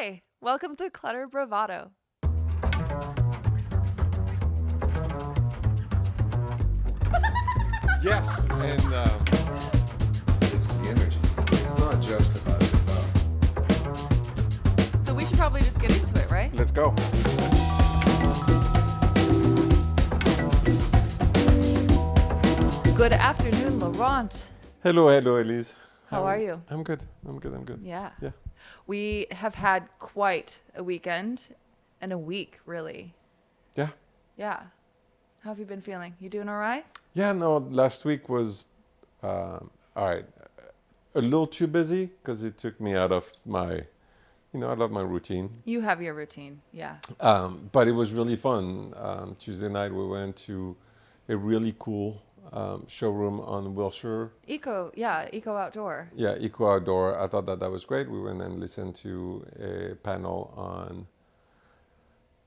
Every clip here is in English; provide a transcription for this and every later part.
Hi, welcome to Clutter Bravado. Yes, and it's the energy. It's not just about the stuff. So we should probably just get into it, right? Let's go. Good afternoon, Laurent. Hello, Elyse. How are you? I'm good. I'm good. Yeah. Yeah. We have had quite a weekend and a week, really. Yeah. Yeah. How have you been feeling? You doing all right? Yeah, no, last week was, all right, a little too busy because it took me out of my, out of my routine. You have your routine, yeah. But it was really fun. Tuesday night we went to a really cool showroom on Wilshire. Eco Outdoor. Yeah, Eco Outdoor. I thought that was great. We went and listened to a panel on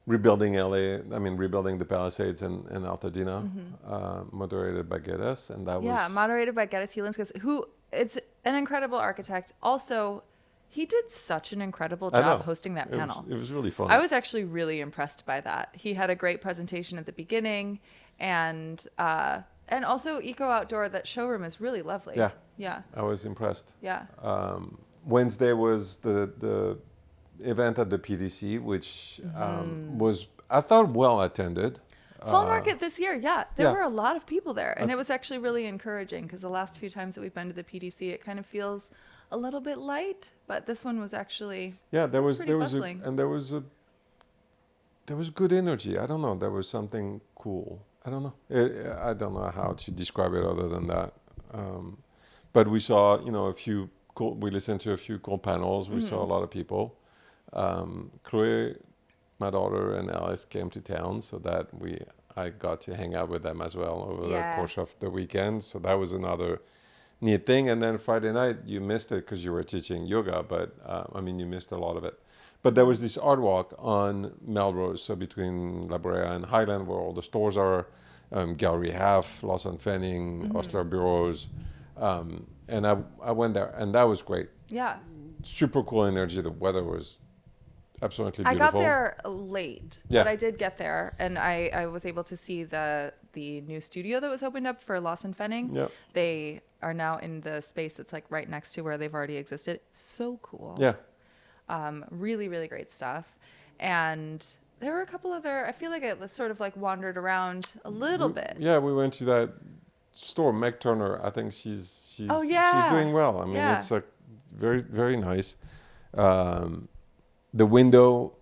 rebuilding the Palisades and Altadena, moderated by Geddes. And that was... moderated by Geddes Helinskas, who is an incredible architect. Also, he did such an incredible job hosting that panel. It was really fun. I was actually really impressed by that. He had a great presentation at the beginning, and also Eco Outdoor, that showroom is really lovely. Yeah. Yeah. I was impressed. Yeah. Wednesday was the event at the PDC, which was, I thought, well attended. Fall market this year, there yeah. were a lot of people there, and it was actually really encouraging because the last few times that we've been to the PDC, it kind of feels a little bit light, but this one was actually there was bustling. good energy. I don't know, there was something cool. I don't know. I don't know how to describe it other than that. But we saw, a few cool. We listened to a few cool panels. We saw a lot of people. Chloe, my daughter, and Alice came to town, so that I got to hang out with them as well over the course of the weekend. So that was another neat thing. And then Friday night, you missed it because you were teaching yoga, but you missed a lot of it. But there was this art walk on Melrose, so between La Brea and Highland, where all the stores are, Gallery Half, Lawson Fanning, Osler Bureaus, and I went there, and that was great. Yeah. Super cool energy. The weather was absolutely beautiful. I got there late, Yeah. but I did get there, and I was able to see the new studio that was opened up for Lawson Fanning. Yep. They are now in the space that's like right next to where they've already existed. So cool. Yeah. Really, really great stuff. And there were a couple other, I feel like it sort of like wandered around a little bit. Yeah, we went to that store, Meg Turner. I think she's doing well. It's like very, very nice. The Window,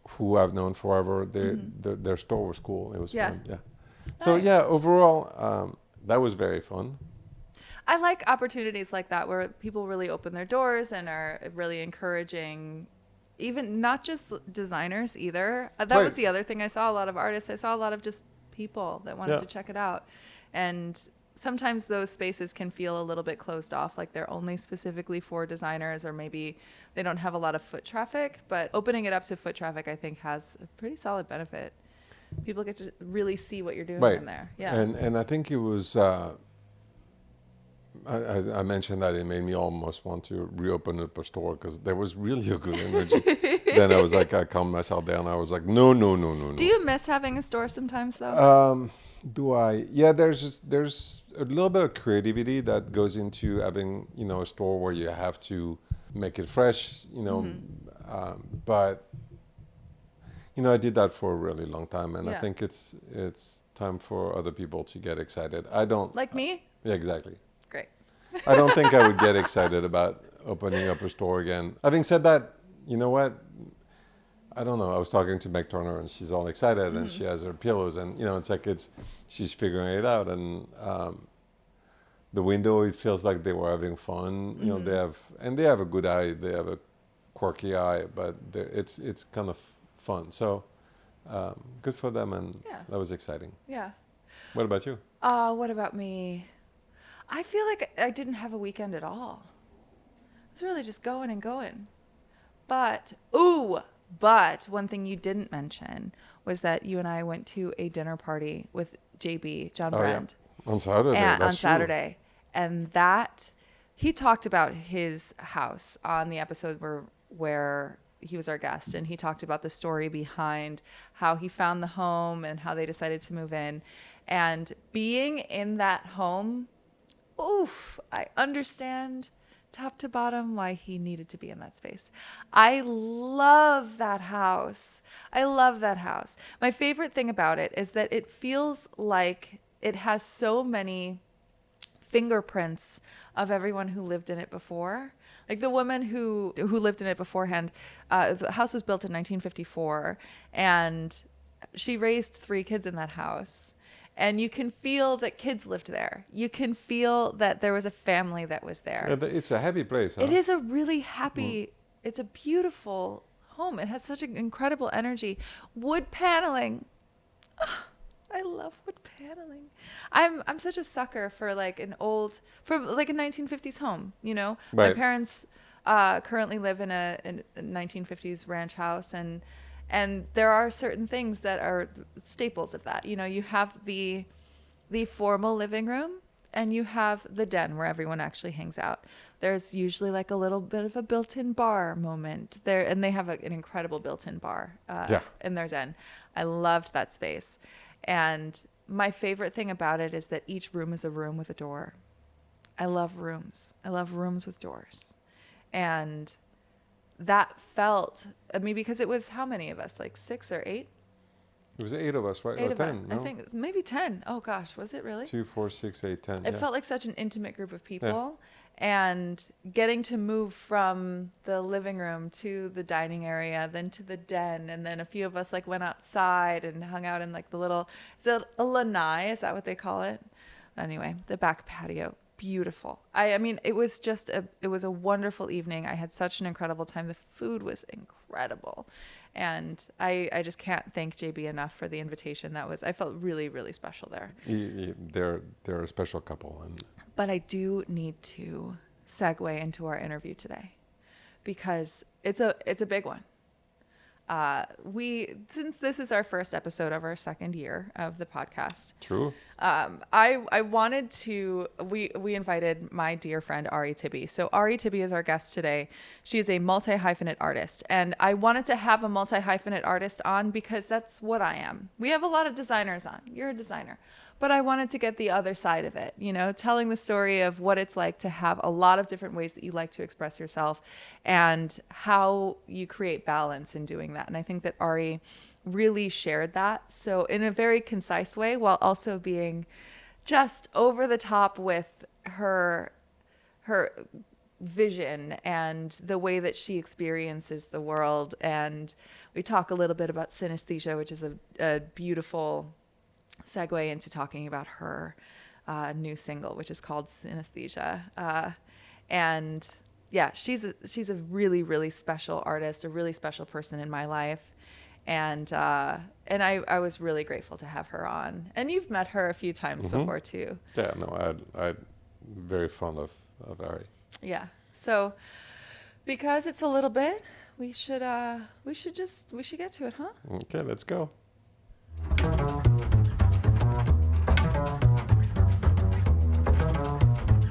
who I've known forever, their store was cool. It was fun. Yeah. Nice. So overall, that was very fun. I like opportunities like that where people really open their doors and are really encouraging, even not just designers either. That was the other thing. I saw a lot of artists. I saw a lot of just people that wanted to check it out. And sometimes those spaces can feel a little bit closed off, like they're only specifically for designers, or maybe they don't have a lot of foot traffic. But opening it up to foot traffic, I think, has a pretty solid benefit. People get to really see what you're doing in there. Yeah. And I think it was... I mentioned that it made me almost want to reopen up a store because there was really a good energy. Then I was like, I calmed myself down. I was like, no. Do you miss having a store sometimes, though? Do I? Yeah, there's a little bit of creativity that goes into having, a store where you have to make it fresh, but, I did that for a really long time, and I think it's time for other people to get excited. I don't... Like me? Yeah, exactly. Great. I don't think I would get excited about opening up a store again. Having said that, you know what? I don't know. I was talking to Meg Turner, and she's all excited, and she has her pillows, and it's like she's figuring it out. And the Window, it feels like they were having fun. They have a good eye. They have a quirky eye, but it's kind of fun. So good for them, and that was exciting. Yeah. What about you? What about me? I feel like I didn't have a weekend at all. I was really just going and going. But one thing you didn't mention was that you and I went to a dinner party with JB, John Brand. Yeah. On Saturday. Saturday. And that, he talked about his house on the episode where where he was our guest, and he talked about the story behind how he found the home and how they decided to move in. And being in that home, oof, I understand top to bottom why he needed to be in that space. I love that house. I love that house. My favorite thing about it is that it feels like it has so many fingerprints of everyone who lived in it before. Like the woman who lived in it beforehand, the house was built in 1954, and she raised 3 kids in that house. And you can feel that kids lived there. You can feel that there was a family that was there. Yeah, it's a happy place. Huh? It is a really happy, it's a beautiful home. It has such an incredible energy. Wood paneling. I love wood paneling. I'm such a sucker for like a 1950s home, you know? Right. My parents currently live in a 1950s ranch house, and there are certain things that are staples of that. You know, you have the formal living room, and you have the den where everyone actually hangs out. There's usually like a little bit of a built-in bar moment there, and they have an incredible built-in bar in their den. I loved that space. And my favorite thing about it is that each room is a room with a door. I love rooms. I love rooms with doors. And that felt, I mean, because it was how many of us? Like 6 or 8? It was 8 of us, right? 8 or of 10, us. no? I think maybe 10. Oh gosh, was it really? 2, 4, 6, 8, 10. It felt like such an intimate group of people. And getting to move from the living room to the dining area, then to the den, and then a few of us like went outside and hung out in like the little, is it a lanai? Is that what they call it? Anyway, the back patio. Beautiful. I mean, it was a wonderful evening. I had such an incredible time. The food was incredible. And I just can't thank JB enough for the invitation. I felt really, really special there. They're a special couple. But I do need to segue into our interview today because it's a big one. Since this is our first episode of our second year of the podcast. True. I wanted to, we invited my dear friend, Ari Tibi. So Ari Tibi is our guest today. She is a multi-hyphenate artist. And I wanted to have a multi-hyphenate artist on because that's what I am. We have a lot of designers on. You're a designer. But I wanted to get the other side of it, you know, telling the story of what it's like to have a lot of different ways that you like to express yourself and how you create balance in doing that. And I think that Ari really shared that. So in a very concise way, while also being just over the top with her vision and the way that she experiences the world. And we talk a little bit about synesthesia, which is a beautiful segue into talking about her new single, which is called Synesthesia. And yeah, she's a really, really special artist, a really special person in my life. And I was really grateful to have her on. And you've met her a few times before too. Yeah, no, I'm very fond of Ari. Yeah. So because it's a little bit, we should get to it, huh? Okay, let's go.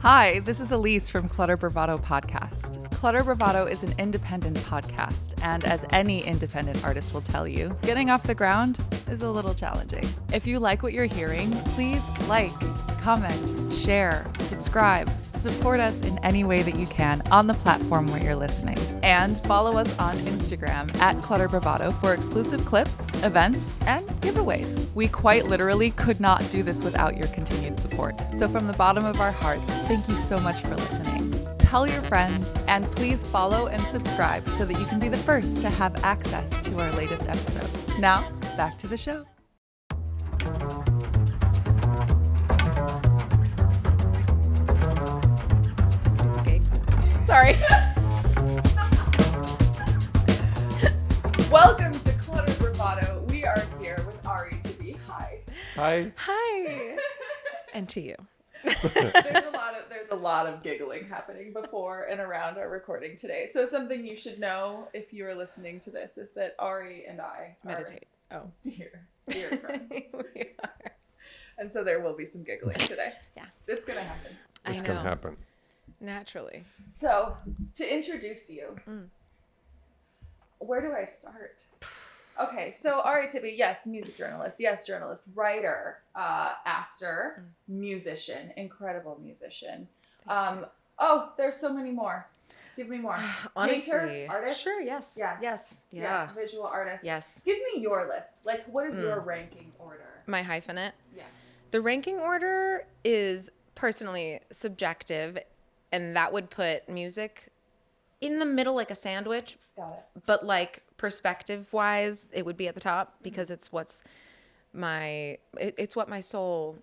Hi, this is Elyse from Clutter Bravado podcast. Clutter Bravado is an independent podcast, and as any independent artist will tell you, getting off the ground is a little challenging. If you like what you're hearing, please like, comment, share, subscribe, support us in any way that you can on the platform where you're listening. And follow us on Instagram at Clutter Bravado for exclusive clips, events, and giveaways. We quite literally could not do this without your continued support. So from the bottom of our hearts, thank you so much for listening. Tell your friends, and please follow and subscribe so that you can be the first to have access to our latest episodes. Now, back to the show. Sorry. Welcome to Clutter Bravado. We are here with Ari Tibi. Hi. Hi. Hi. And to you. There's a lot of giggling happening before and around our recording today. So something you should know if you are listening to this is that Ari and I Meditate. are dear friends. We are. And so there will be some giggling today. Yeah. It's going to happen. It's going to happen. Naturally. So to introduce you, where do I start? Okay, so Ari Tibi, yes, music journalist, writer, actor, musician, incredible musician. There's so many more. Give me more. Honestly, Painter, artist? sure, yes. Yes. Yeah. Yes, visual artist. Yes. Give me your list. Like, what is your ranking order? My hyphenate? Yes. The ranking order is personally subjective, and that would put music in the middle like a sandwich. Got it. But like perspective wise, it would be at the top because it's what my soul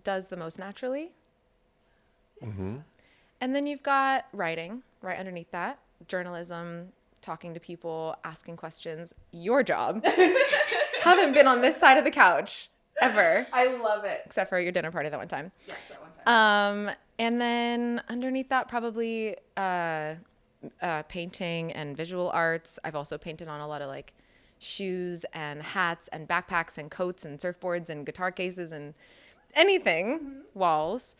does the most naturally. Mm-hmm. And then you've got writing right underneath that, journalism, talking to people, asking questions. Your job. Haven't been on this side of the couch ever. I love it. Except for your dinner party that one time. Yes, that one time. And then underneath that, probably painting and visual arts. I've also painted on a lot of like shoes and hats and backpacks and coats and surfboards and guitar cases and anything, walls.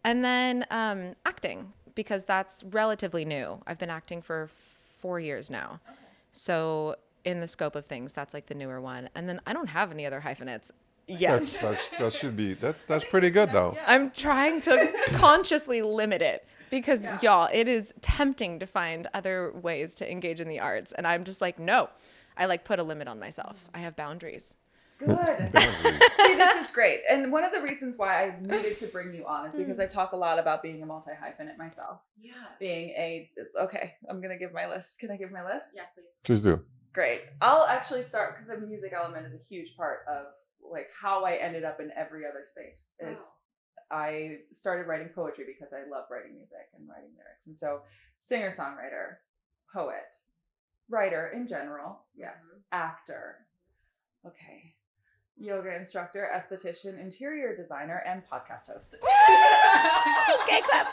And then acting, because that's relatively new. I've been acting for 4 years now. Okay. So in the scope of things, that's like the newer one. And then I don't have any other hyphenates yet. That should be, that's pretty good though. Yeah. I'm trying to consciously limit it because y'all, it is tempting to find other ways to engage in the arts. And I'm just like, no, I like put a limit on myself. I have boundaries. Good. See, this is great. And one of the reasons why I needed to bring you on is because I talk a lot about being a multi-hyphenate myself. Yeah. Okay, I'm going to give my list. Can I give my list? Yes, please. Please do. Great. I'll actually start because the music element is a huge part of like how I ended up in every other space. I started writing poetry because I love writing music and writing lyrics. And so singer-songwriter, poet, writer in general. Yes. Actor. Okay. Yoga instructor, esthetician, interior designer, and podcast host. Okay, clap.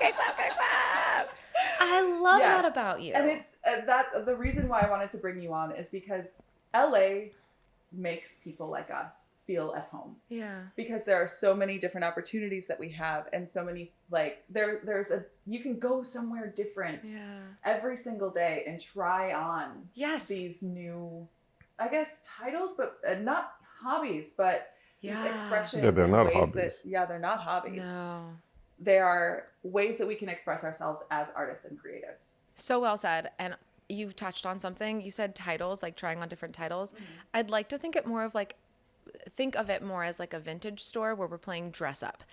I love that about you. And it's the reason why I wanted to bring you on is because LA makes people like us feel at home. Yeah. Because there are so many different opportunities that we have, and so many like you can go somewhere different every single day and try on these new, I guess, titles, but not hobbies, but these expressions. Yeah, they're not ways hobbies. They're not hobbies. No. They are ways that we can express ourselves as artists and creatives. So well said. And you touched on something. You said titles, like trying on different titles. Mm-hmm. I'd like to think of it more as like a vintage store where we're playing dress up.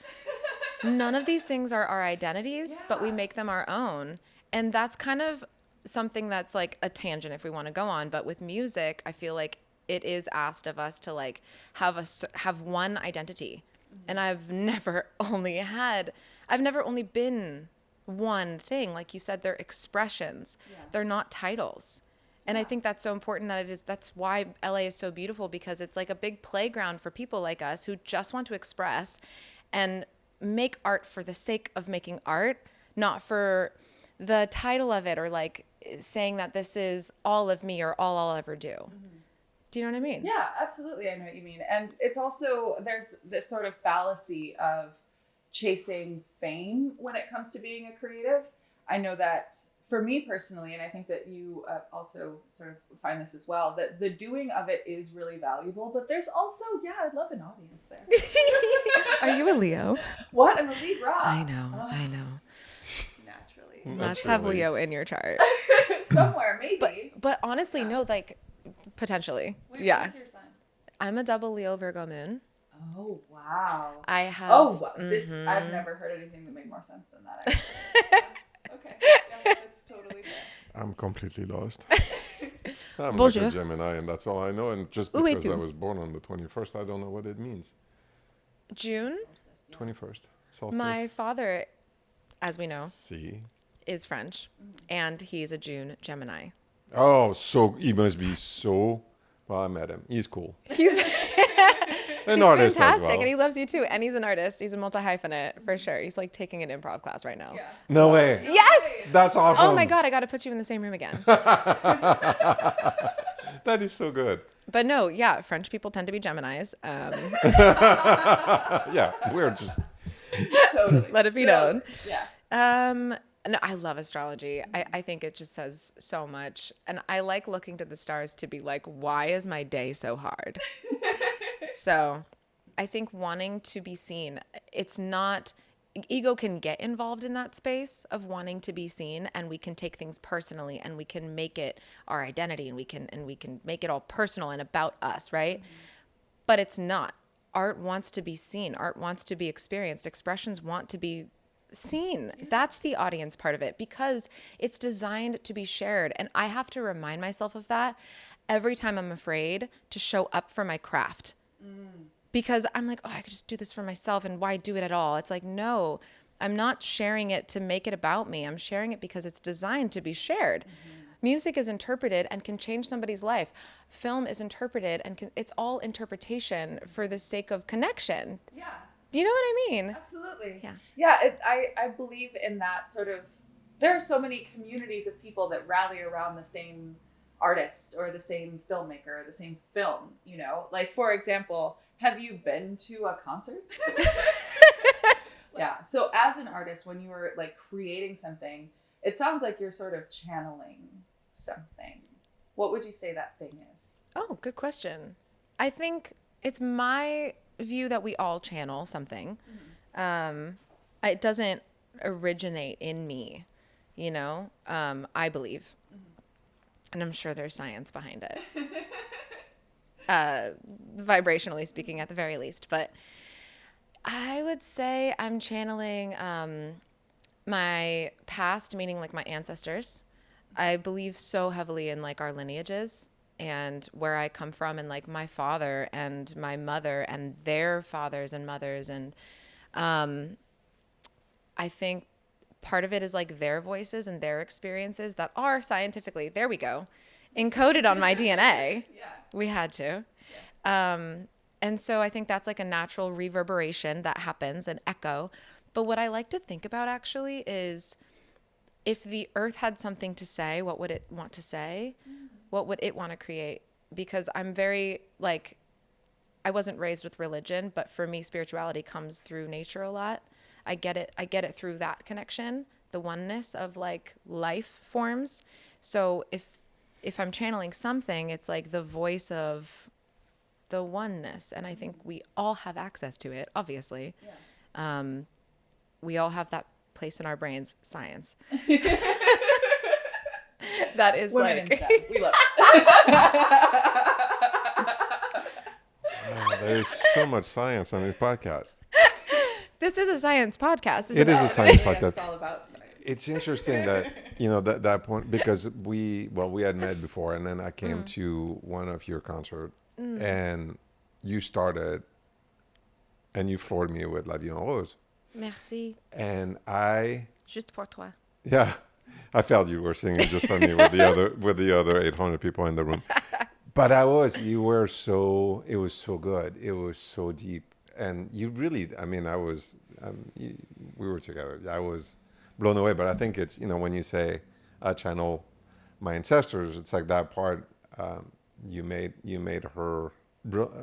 None of these things are our identities, but we make them our own. And that's kind of something that's like a tangent if we want to go on. But with music, I feel like it is asked of us to like have one identity. Mm-hmm. And I've never only been one thing. Like you said, they're expressions. Yeah. They're not titles. And I think that's so important that's why LA is so beautiful, because it's like a big playground for people like us who just want to express and make art for the sake of making art, not for the title of it or like saying that this is all of me or all I'll ever do. Mm-hmm. Do you know what I mean? Yeah, absolutely. I know what you mean. And it's also, there's this sort of fallacy of chasing fame when it comes to being a creative. I know that for me personally, and I think that you also sort of find this as well, that the doing of it is really valuable, but there's also, I'd love an audience there. Are you a Leo? What? I'm a Libra. I know. Naturally. You must have Leo in your chart. Somewhere, maybe. But honestly, no, like potentially. Wait, what's your sign? I'm a double Leo Virgo moon. Oh, wow. I have. I've never heard anything that made more sense than that. Okay. Yeah, that's totally fair. I'm completely lost. I'm Bonjour. like a Gemini, and that's all I know. And just because I was born on the 21st, I don't know what it means. June? 21st. Solstice. My father, as we know, is French, and he's a June Gemini. Oh, so he must be so... Well, I met him. He's cool. An artist fantastic, as well. and he loves you too. And he's an artist. He's a multi-hyphenate for sure. He's like taking an improv class right now. Yeah. No way. Yes! That's awesome. Oh my God, I got to put you in the same room again. That is so good. But no, French people tend to be Geminis. Yeah, we're just... Totally. Let it be known. Yeah. No, I love astrology. I think it just says so much. And I like looking to the stars to be like, why is my day so hard? So I think wanting to be seen, it's not, ego can get involved in that space of wanting to be seen, and we can take things personally and we can make it our identity, and we can make it all personal and about us, right? But it's not. Art wants to be seen. Art wants to be experienced. Expressions want to be seen. That's the audience part of it, because it's designed to be shared. And I have to remind myself of that every time I'm afraid to show up for my craft. Because I'm like, oh, I could just do this for myself, and why do it at all? It's like, no, I'm not sharing it to make it about me. I'm sharing it because it's designed to be shared. Music is interpreted and can change somebody's life. Film is interpreted and it's all interpretation for the sake of connection. Yeah. Do you know what I mean? Absolutely. Yeah. Yeah, I believe in that sort of, there are so many communities of people that rally around the same artist or the same filmmaker or the same film, you know? Like, for example, have you been to a concert? Yeah. So as an artist, when you were like creating something, it sounds like you're sort of channeling something. What would you say that thing is? Oh, good question. I think it's my view that we all channel something. It doesn't originate in me, you know, I believe. And I'm sure there's science behind it. Vibrationally speaking, at the very least. But I would say I'm channeling my past, meaning like my ancestors. I believe so heavily in like our lineages and where I come from, and like my father and my mother and their fathers and mothers. And I think part of it is like their voices and their experiences that are scientifically, there we go, encoded on my DNA. Yeah. We had to. And so I think that's like a natural reverberation that happens, an echo. But what I like to think about actually is, if the earth had something to say, what would it want to say? What would it want to create? Because I'm very like, I wasn't raised with religion, but for me, spirituality comes through nature a lot. I get it through that connection, the oneness of like life forms. So if I'm channeling something, it's like the voice of the oneness. And I think we all have access to it, obviously. Yeah. We all have that place in our brains, science. That is Women like... in STEM. We love it. Wow, there's so much science on this podcast. This is a science podcast. It is a science podcast. It's all about science. It's interesting that, you know, that point, because we had met before, and then I came to one of your concerts, and you started, and you floored me with La Vie en Rose. Merci. And I... Juste pour toi. Yeah, I felt you were singing just for me with the other 800 people in the room. But it was so good. It was so deep. And you really, I mean, we were together. I was blown away. But I think it's, you know, when you say I channel my ancestors, it's like that part, you made her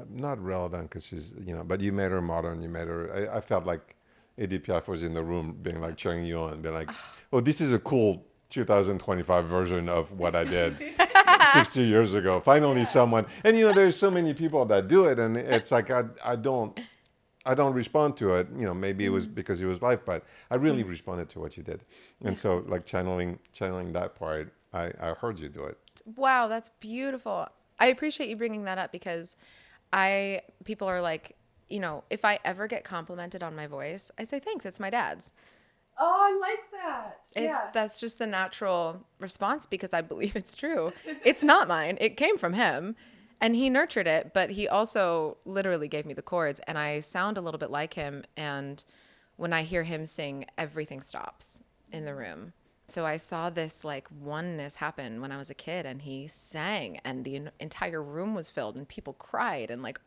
not relevant because she's, you know, but you made her modern. You made her, I felt like Edith Piaf was in the room being like cheering you on, being like, oh, this is a cool 2025 version of what I did 60 years ago. Finally, someone, and you know, there's so many people that do it, and it's like I don't respond to it. You know, maybe it was because it was live, but I really responded to what you did, and so like channeling that part, I heard you do it. Wow, that's beautiful. I appreciate you bringing that up, because people are like, you know, if I ever get complimented on my voice, I say, thanks, it's my dad's. Oh, I like that. That's just the natural response, because I believe it's true. It's not mine. It came from him, and he nurtured it, but he also literally gave me the chords, and I sound a little bit like him. And when I hear him sing, everything stops in the room. So I saw this like oneness happen when I was a kid, and he sang, and the entire room was filled, and people cried, and like,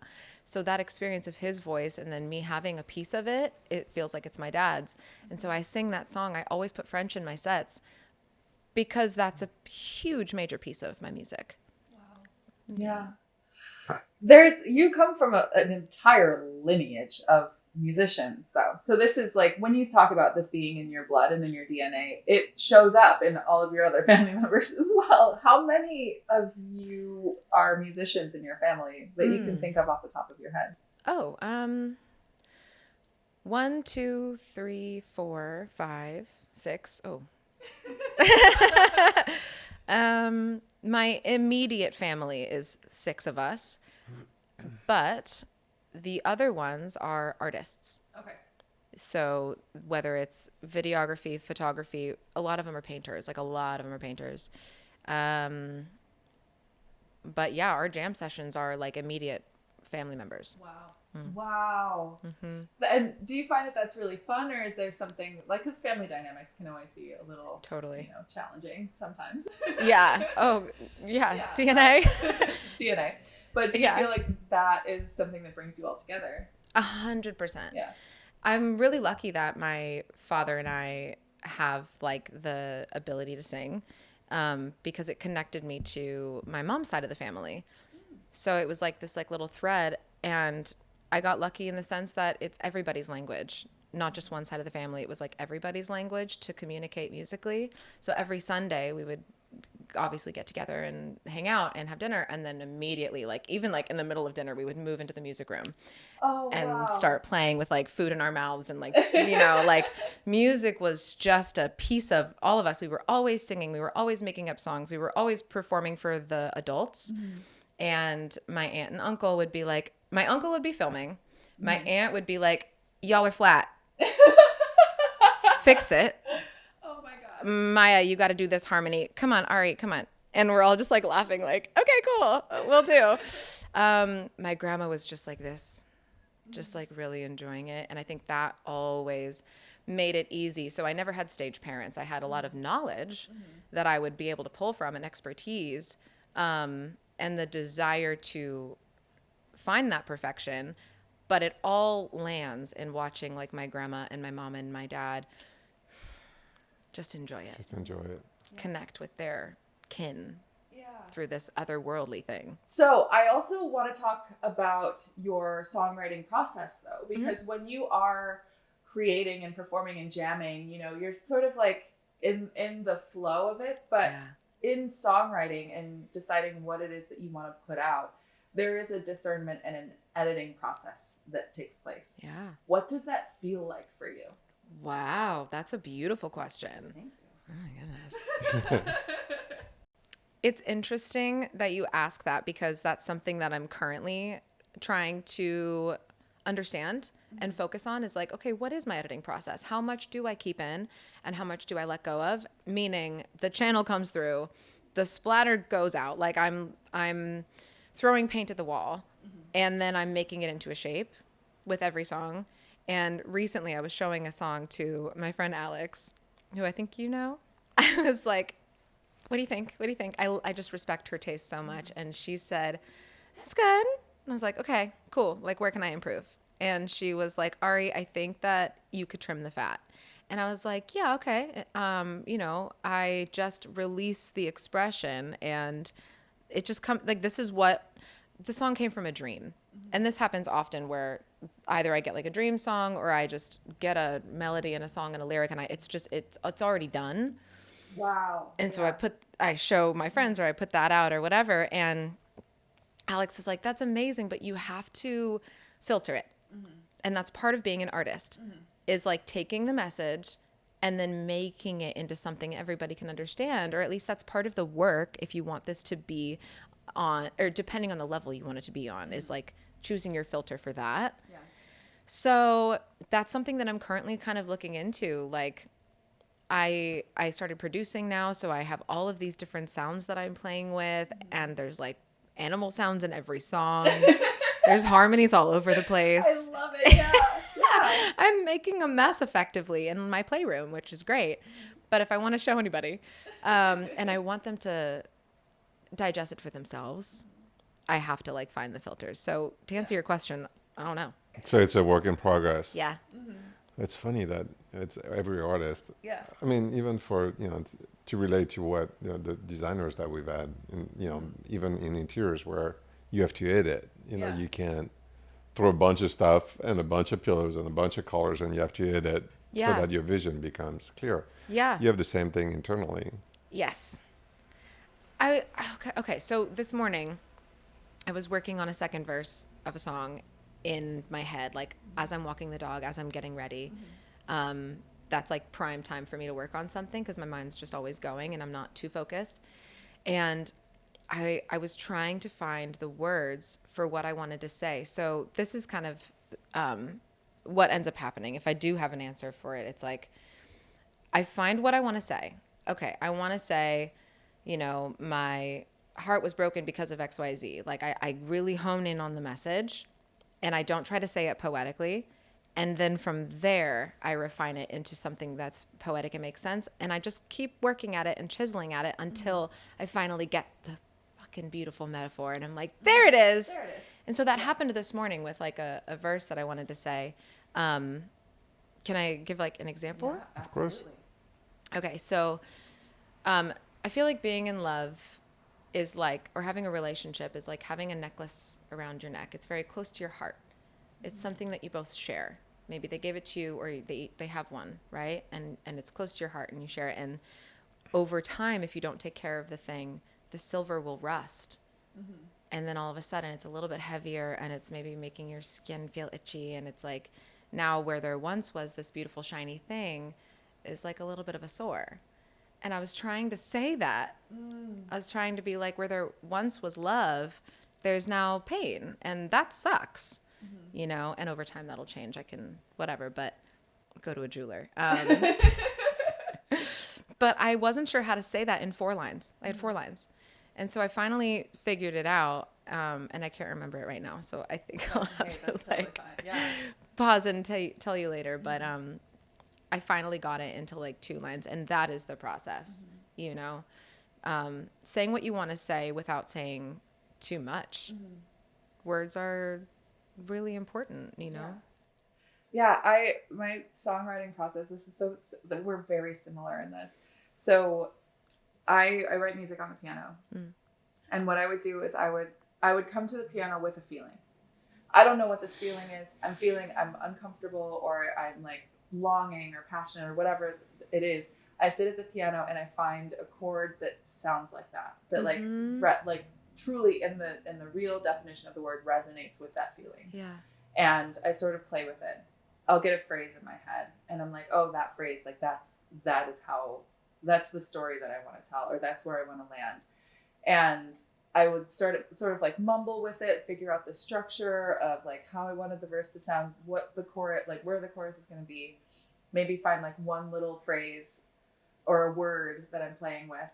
so that experience of his voice and then me having a piece of it, it feels like it's my dad's. And so I sing that song. I always put French in my sets because that's a huge major piece of my music. Wow. Yeah. You come from an entire lineage of musicians though. So this is like, when you talk about this being in your blood and in your DNA, it shows up in all of your other family members as well. How many of you are musicians in your family that you can think of off the top of your head? Oh, 1, 2, 3, 4, 5, 6. Oh. My immediate family is 6 of us, but the other ones are artists. Okay. So whether it's videography, photography, a lot of them are painters. But yeah, our jam sessions are like immediate family members. Wow. Wow. And do you find that that's really fun, or is there something like, because family dynamics can always be a little Totally challenging sometimes? Yeah. Oh yeah. DNA. DNA. But do you feel like that is something that brings you all together? 100%. Yeah. I'm really lucky that my father and I have like the ability to sing, because it connected me to my mom's side of the family. So it was like this like little thread, and I got lucky in the sense that it's everybody's language, not just one side of the family. It was like everybody's language to communicate musically. So every Sunday we would obviously get together and hang out and have dinner, and then immediately, like even like in the middle of dinner, we would move into the music room and start playing with like food in our mouths, and like like music was just a piece of all of us. We were always singing, we were always making up songs, we were always performing for the adults. And my aunt and uncle would be like, my uncle would be filming, my aunt would be like, y'all are flat, fix it. Maya, you got to do this harmony. Come on, Ari, come on. And we're all just like laughing, like, okay, cool, we'll do. My grandma was just like this, just like really enjoying it. And I think that always made it easy. So I never had stage parents. I had a lot of knowledge that I would be able to pull from, and expertise, and the desire to find that perfection. But it all lands in watching like my grandma and my mom and my dad just enjoy it. Just enjoy it. Connect with their kin through this otherworldly thing. So I also want to talk about your songwriting process though, because when you are creating and performing and jamming, you're sort of like in the flow of it, but in songwriting and deciding what it is that you want to put out, there is a discernment and an editing process that takes place. Yeah. What does that feel like for you? Wow, that's a beautiful question. Thank you. Oh my goodness. It's interesting that you ask that, because that's something that I'm currently trying to understand and focus on, is like, okay, what is my editing process? How much do I keep in and how much do I let go of? Meaning the channel comes through, the splatter goes out, like I'm throwing paint at the wall, and then I'm making it into a shape with every song. And recently I was showing a song to my friend Alex, who I think you know. I was like, what do you think? What do you think? I just respect her taste so much. And she said, that's good. And I was like, okay, cool. Like, where can I improve? And she was like, Ari, I think that you could trim the fat. And I was like, yeah, okay. I just released the expression, and it just like, this is what the song came from, a dream. And this happens often where either I get like a dream song, or I just get a melody and a song and a lyric, and it's already done. Wow. And so I show my friends, or I put that out or whatever. And Alex is like, that's amazing, but you have to filter it. And that's part of being an artist, is like taking the message and then making it into something everybody can understand, or at least that's part of the work. If you want this to be on, or depending on the level you want it to be on, is like choosing your filter for that. Yeah. So that's something that I'm currently kind of looking into. Like, I started producing now, so I have all of these different sounds that I'm playing with, and there's like animal sounds in every song. There's harmonies all over the place. I love it. Yeah. I'm making a mess effectively in my playroom, which is great. But if I want to show anybody, and I want them to digest it for themselves, I have to like find the filters. So to answer your question, I don't know. So it's a work in progress. Yeah. It's funny that it's every artist. Yeah. I mean, even for, to relate to what the designers that we've had, and even in interiors, where you have to hit it. You know, Yeah. you can't throw a bunch of stuff and a bunch of pillows and a bunch of colors, and you have to hit it Yeah. so that your vision becomes clear. Yeah. You have the same thing internally. Yes. Okay. So this morning, I was working on a second verse of a song in my head, like as I'm walking the dog, as I'm getting ready. That's like prime time for me to work on something because my mind's just always going and I'm not too focused. And I was trying to find the words for what I wanted to say. So this is kind of what ends up happening. If I do have an answer for it, it's like I find what I want to say. Okay, I want to say, you know, my heart was broken because of XYZ. Like I really hone in on the message and I don't try to say it poetically. And then from there, I refine it into something that's poetic and makes sense. And I just keep working at it and chiseling at it until I finally get the fucking beautiful metaphor. And I'm like, there it is. There it is. And so that happened this morning with like a verse that I wanted to say. Can I give like an example? Yeah, Of course. absolutely. Okay, so I feel like being in love is like, or having a relationship is like having a necklace around your neck. It's very close to your heart. It's something that you both share. Maybe they gave it to you or they have one, right? And it's close to your heart and you share it. And over time, if you don't take care of the thing, the silver will rust. And then all of a sudden it's a little bit heavier and it's maybe making your skin feel itchy. And it's like now where there once was this beautiful shiny thing is like a little bit of a sore. And I was trying to say that. I was trying to be like, where there once was love, there's now pain. And that sucks, you know? And over time that'll change. I can, whatever, but go to a jeweler. But I wasn't sure how to say that in 4 lines. I had 4 lines. And so I finally figured it out. And I can't remember it right now. So I think I'll have to That's totally like fine. Yeah. pause and tell you later. But I finally got it into like 2 lines, and that is the process, you know, saying what you want to say without saying too much. Words are really important, you know? Yeah, my songwriting process, this is we're very similar in this. So I write music on the piano. And what I would do is I would come to the piano with a feeling. I don't know what this feeling is. I'm uncomfortable or I'm like longing or passionate or whatever it is. I sit at the piano and I find a chord that sounds like that like truly in the real definition of the word resonates with that feeling. Yeah. And I sort of play with it. I'll get a phrase in my head and I'm like, oh, that phrase, like that's the story that I want to tell, or that's where I want to land. And I would sort of like mumble with it, figure out the structure of like how I wanted the verse to sound, what the chorus, like where the chorus is going to be, maybe find like one little phrase or a word that I'm playing with.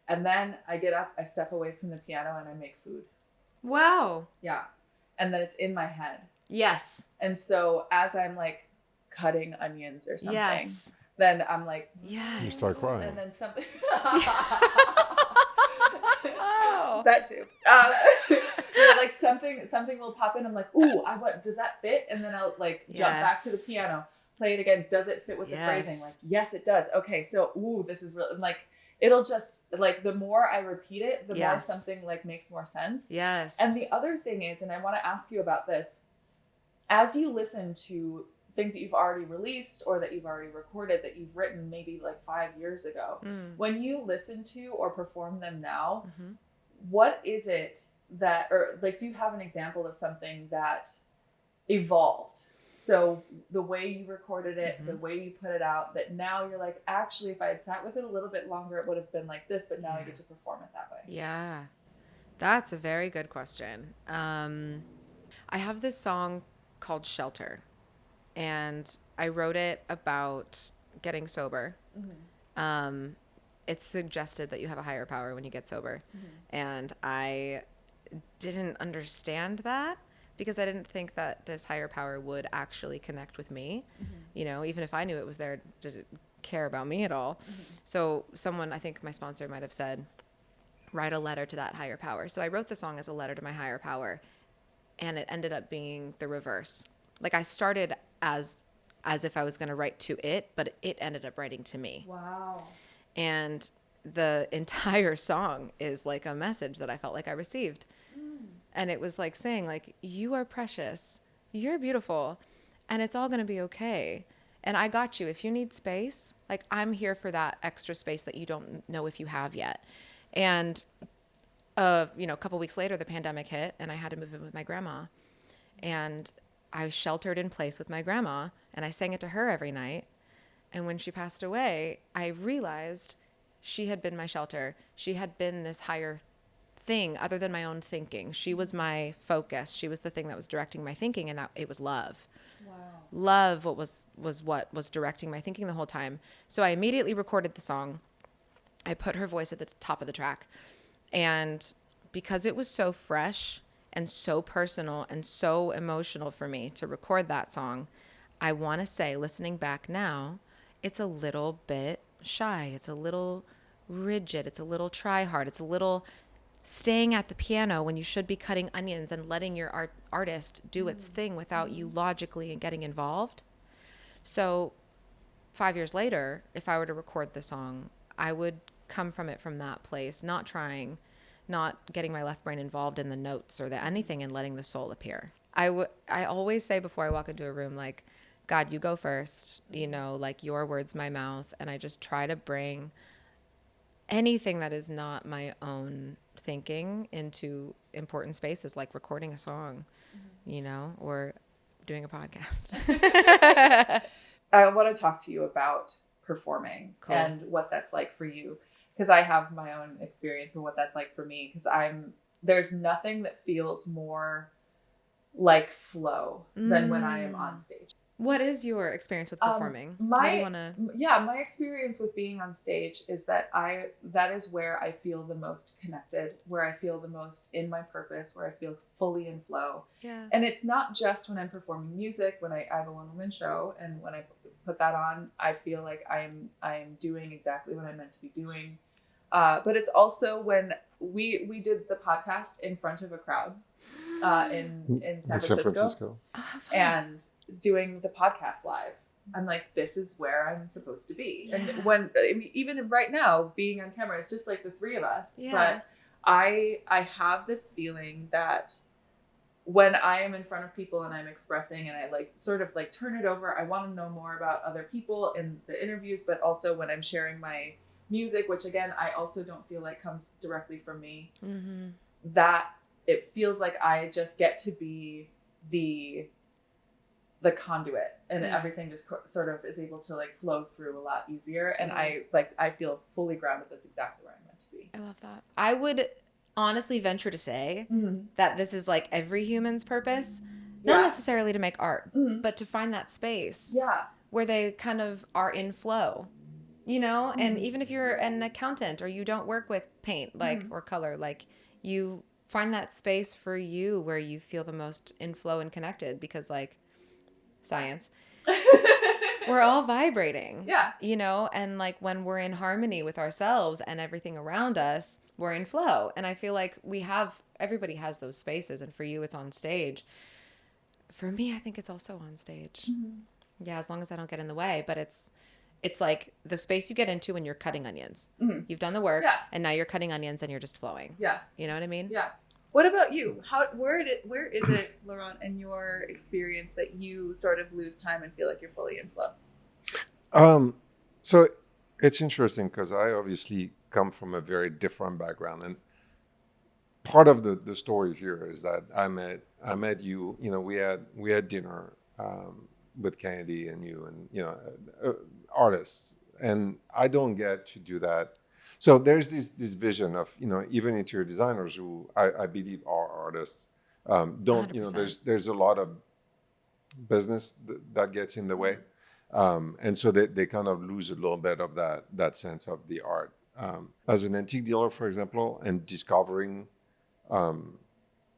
And then I get up, I step away from the piano and I make food. Wow. Yeah. And then it's in my head. Yes. And so as I'm like cutting onions or something, Yes. then I'm like, Yes. You start crying. and then something. Oh. That too. Like something will pop in. I'm like, ooh, does that fit? And then I'll like jump back to the piano, play it again. Does it fit with the phrasing? Like, yes, it does. Okay, so ooh, this is real. And like, it'll just like the more I repeat it, the more something like makes more sense. Yes. And the other thing is, and I want to ask you about this, as you listen to things that you've already released or that you've already recorded that you've written maybe like 5 years ago, when you listen to or perform them now, what is it that, or like, do you have an example of something that evolved? So the way you recorded it, the way you put it out, that now you're like, actually, if I had sat with it a little bit longer, it would have been like this, but now I get to perform it that way. Yeah, that's a very good question. I have this song called Shelter, and I wrote it about getting sober. It's suggested that you have a higher power when you get sober. And I didn't understand that because I didn't think that this higher power would actually connect with me. You know, even if I knew it was there, did it care about me at all? So someone, I think my sponsor might have said, write a letter to that higher power. So I wrote the song as a letter to my higher power, and it ended up being the reverse. Like I started as if I was going to write to it, but it ended up writing to me. Wow. And the entire song is like a message that I felt like I received. And it was like saying like, you are precious, you're beautiful, and it's all going to be okay. And I got you. If you need space, like I'm here for that extra space that you don't know if you have yet. And, a couple weeks later, the pandemic hit and I had to move in with my grandma. And I sheltered in place with my grandma and I sang it to her every night. And when she passed away, I realized she had been my shelter. She had been this higher thing other than my own thinking. She was my focus. She was the thing that was directing my thinking, and that it was love. Wow. Love was what was directing my thinking the whole time. So I immediately recorded the song. I put her voice at the top of the track. And because it was so fresh and so personal and so emotional for me to record that song, I want to say, listening back now, it's a little bit shy. It's a little rigid. It's a little try hard. It's a little staying at the piano when you should be cutting onions and letting your artist do its thing without you logically and getting involved. So 5 years later, if I were to record the song, I would come from it from that place, not trying, not getting my left brain involved in the notes or the anything, and letting the soul appear. I always say before I walk into a room, like, God, you go first, like your words, my mouth. And I just try to bring anything that is not my own thinking into important spaces, like recording a song, or doing a podcast. I want to talk to you about performing. Cool. And what that's like for you. Because I have my own experience with what that's like for me. Because there's nothing that feels more like flow than when I am on stage. What is your experience with performing? My experience with being on stage is that is where I feel the most connected, where I feel the most in my purpose, where I feel fully in flow. Yeah. And it's not just when I'm performing music, when I have a one-woman show, and when I put that on, I feel like I'm doing exactly what I'm meant to be doing. But it's also when we did the podcast in front of a crowd in San Francisco. And doing the podcast live. I'm like, this is where I'm supposed to be. Yeah. And even right now, being on camera, it's just like the three of us. Yeah. But I have this feeling that when I am in front of people and I'm expressing and I sort of turn it over, I want to know more about other people in the interviews, but also when I'm sharing my music, which again, I also don't feel like comes directly from me, that it feels like I just get to be the conduit, and everything just sort of is able to flow through a lot easier. And I feel fully grounded. That's exactly where I'm meant to be. I love that. I would honestly venture to say that this is every human's purpose, not necessarily to make art, but to find that space where they kind of are in flow, and even if you're an accountant or you don't work with paint, or color, you find that space for you where you feel the most in flow and connected, because science, we're all vibrating, and when we're in harmony with ourselves and everything around us, we're in flow. And I feel like everybody has those spaces, and for you it's on stage. For me, I think it's also on stage. As long as I don't get in the way. But it's like the space you get into when you're cutting onions. You've done the work, and now you're cutting onions and you're just flowing. You know what I mean? What about you? Where is it, Laurent, in your experience that you sort of lose time and feel like you're fully in flow? So it's interesting because I obviously come from a very different background, and part of the story here is that I met you. We had dinner with Kennedy and you, and artists, and I don't get to do that. So there's this vision of, even interior designers who I believe are artists, don't, 100%. There's a lot of business that gets in the way. And so they kind of lose a little bit of that sense of the art. As an antique dealer, for example, and discovering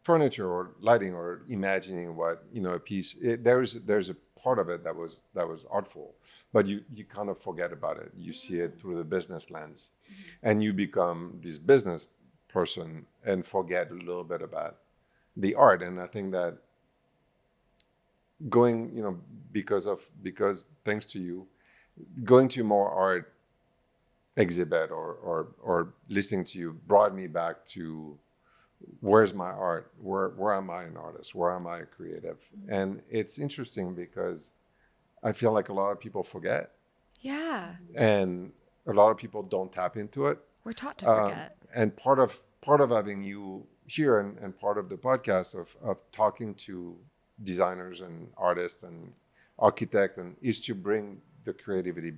furniture or lighting or imagining what, a piece, there's a part of it that was artful, but you kind of forget about it. You see it through the business lens, and you become this business person and forget a little bit about the art. And I think that going, because thanks to you, going to more art exhibit or listening to you brought me back to where's my art? Where am I an artist? Where am I a creative? And it's interesting because I feel like a lot of people forget, Yeah. and a lot of people don't tap into it. We're taught to forget. And part of having you here and part of the podcast of talking to designers and artists and architects and is to bring the creativity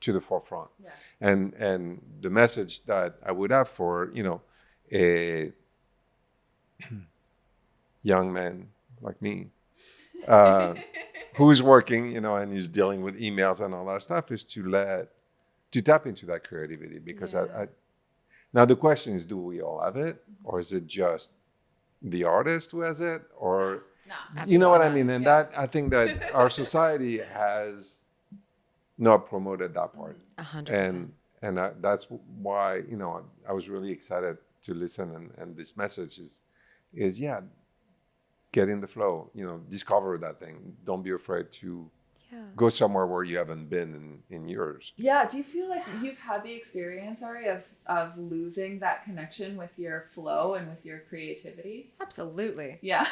to the forefront. Yeah. And the message that I would have for, a young man like me, who's working, and he's dealing with emails and all that stuff, is to tap into that creativity. Because now the question is, do we all have it, or is it just the artist who has it, or you know what I mean? And that, I think that our society has not promoted that part. 100%. And that's why, I was really excited to listen. And this message is get in the flow, discover that thing. Don't be afraid to go somewhere where you haven't been in years. Yeah. Do you feel like you've had the experience, Ari, of losing that connection with your flow and with your creativity? Absolutely. Yeah.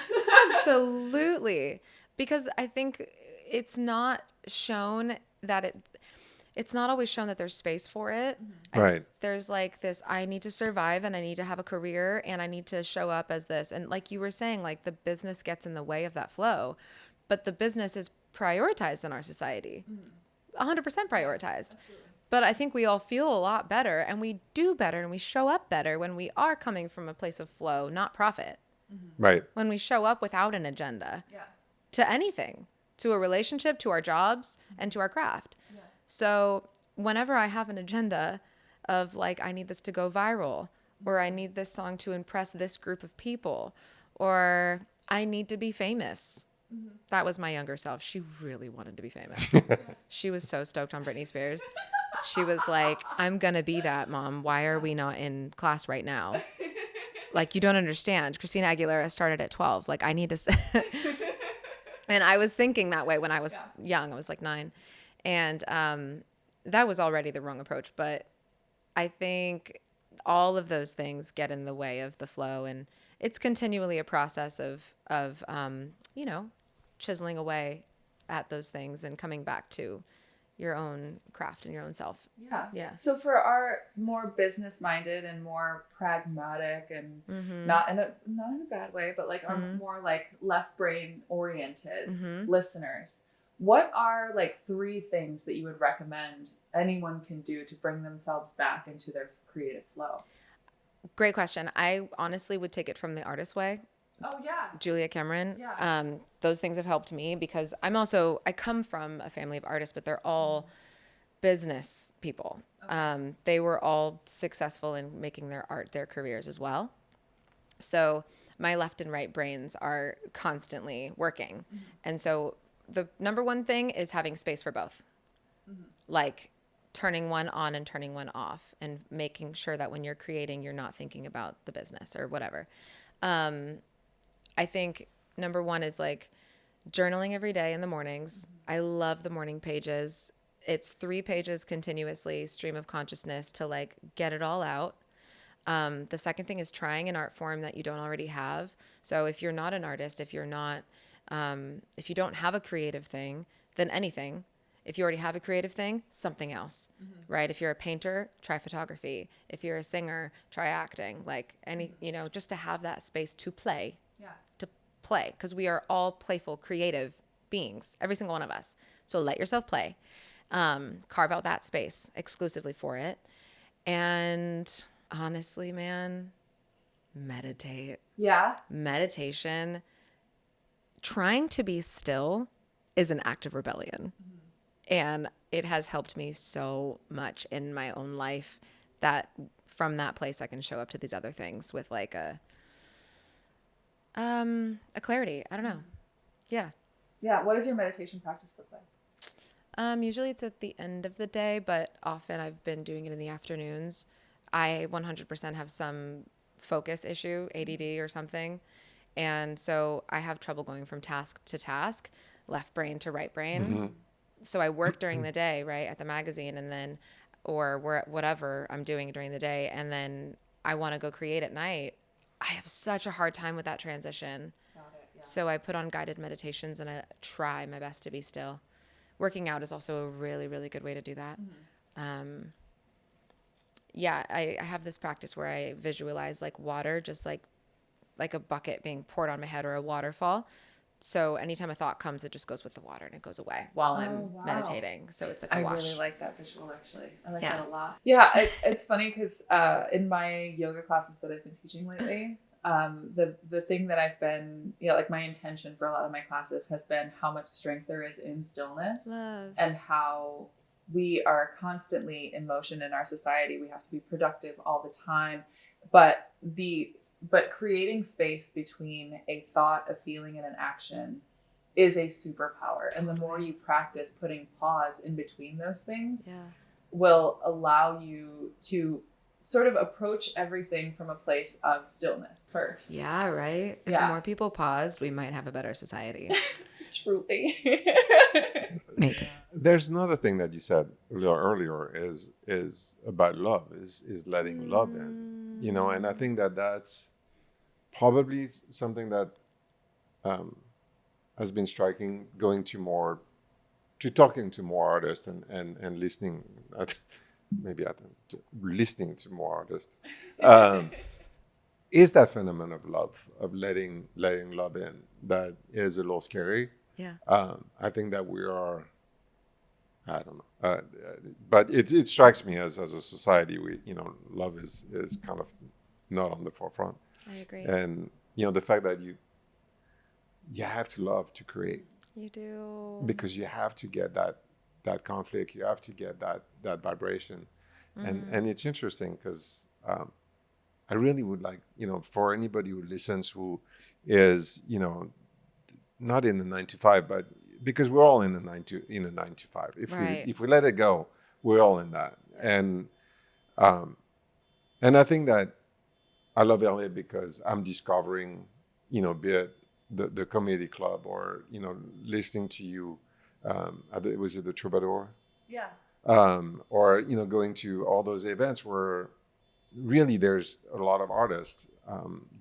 Absolutely. Because I think it's not shown that it's not always shown that there's space for it. Right. There's like this, I need to survive and I need to have a career and I need to show up as this. And like you were saying, like the business gets in the way of that flow, but the business is prioritized in our society. 100% prioritized. But I think we all feel a lot better and we do better and we show up better when we are coming from a place of flow, not profit. Right. When we show up without an agenda to anything, to a relationship, to our jobs, and to our craft. So whenever I have an agenda of like, I need this to go viral, or I need this song to impress this group of people, or I need to be famous. That was my younger self. She really wanted to be famous. She was so stoked on Britney Spears. She was like, I'm going to be that, Mom. Why are we not in class right now? Like, you don't understand. Christina Aguilera started at 12. Like, I need to... And I was thinking that way when I was young. I was like 9. And that was already the wrong approach. But I think all of those things get in the way of the flow. And it's continually a process of chiseling away at those things and coming back to your own craft and your own self. Yeah. So for our more business-minded and more pragmatic and not in a bad way, but like our more like left brain oriented listeners, what are like 3 things that you would recommend anyone can do to bring themselves back into their creative flow? Great question. I honestly would take it from the artist way. Oh yeah. Julia Cameron. Yeah. Those things have helped me because I come from a family of artists, but they're all business people. Okay. They were all successful in making their art their careers as well. So my left and right brains are constantly working. And so the number one thing is having space for both. Like turning one on and turning one off and making sure that when you're creating, you're not thinking about the business or whatever. I think number one is like journaling every day in the mornings. I love the morning pages. It's 3 pages continuously, stream of consciousness to like get it all out. The second thing is trying an art form that you don't already have. So if you're not an artist, if you don't have a creative thing, then anything. If you already have a creative thing, something else, right? If you're a painter, try photography. If you're a singer, try acting. Like just to have that space to play. To play, because we are all playful, creative beings, every single one of us. So let yourself play. Carve out that space exclusively for it. And honestly, man, meditate. Yeah. Meditation. Trying to be still is an act of rebellion. And it has helped me so much in my own life that from that place I can show up to these other things with like a clarity. I don't know. Yeah. Yeah. What does your meditation practice look like? Usually it's at the end of the day, but often I've been doing it in the afternoons. I 100% have some focus issue, ADD or something. And so I have trouble going from task to task, left brain to right brain. So I work during the day, right, at the magazine and then, or whatever I'm doing during the day. And then I want to go create at night. I have such a hard time with that transition. Got it. Yeah. So I put on guided meditations and I try my best to be still. Working out is also a really, really good way to do that. Yeah, I have this practice where I visualize like water, just like a bucket being poured on my head or a waterfall. So anytime a thought comes, it just goes with the water and it goes away while I'm meditating. So it's like a wash. I really like that visual, actually. I like Yeah. that a lot. Yeah, it's funny because in my yoga classes that I've been teaching lately, the thing that I've been, like my intention for a lot of my classes has been how much strength there is in stillness. Love. And how we are constantly in motion in our society. We have to be productive all the time, but creating space between a thought, a feeling, and an action is a superpower. And the more you practice putting pause in between those things will allow you to sort of approach everything from a place of stillness first. Yeah, right? If more people paused, we might have a better society. Truly. Maybe. There's another thing that you said earlier is about love, is letting love in, and I think that's probably something that has been striking, talking to more artists and listening, listening to more artists, is that phenomenon of love, of letting love in, that is a little scary. Yeah. I think that we are, I don't know, but it strikes me as a society, love is kind of not on the forefront. I agree. And the fact that you have to love to create. You do. Because you have to get that conflict, you have to get that vibration. And it's interesting because I really would like, for anybody who listens who is, not in the 9 to 5, but because we're all in a 9 to 5. If we let it go, we're all in that. And I think that I love LA because I'm discovering, be it the comedy club or, listening to you, was it the Troubadour? Yeah. Or, going to all those events where really there's a lot of artists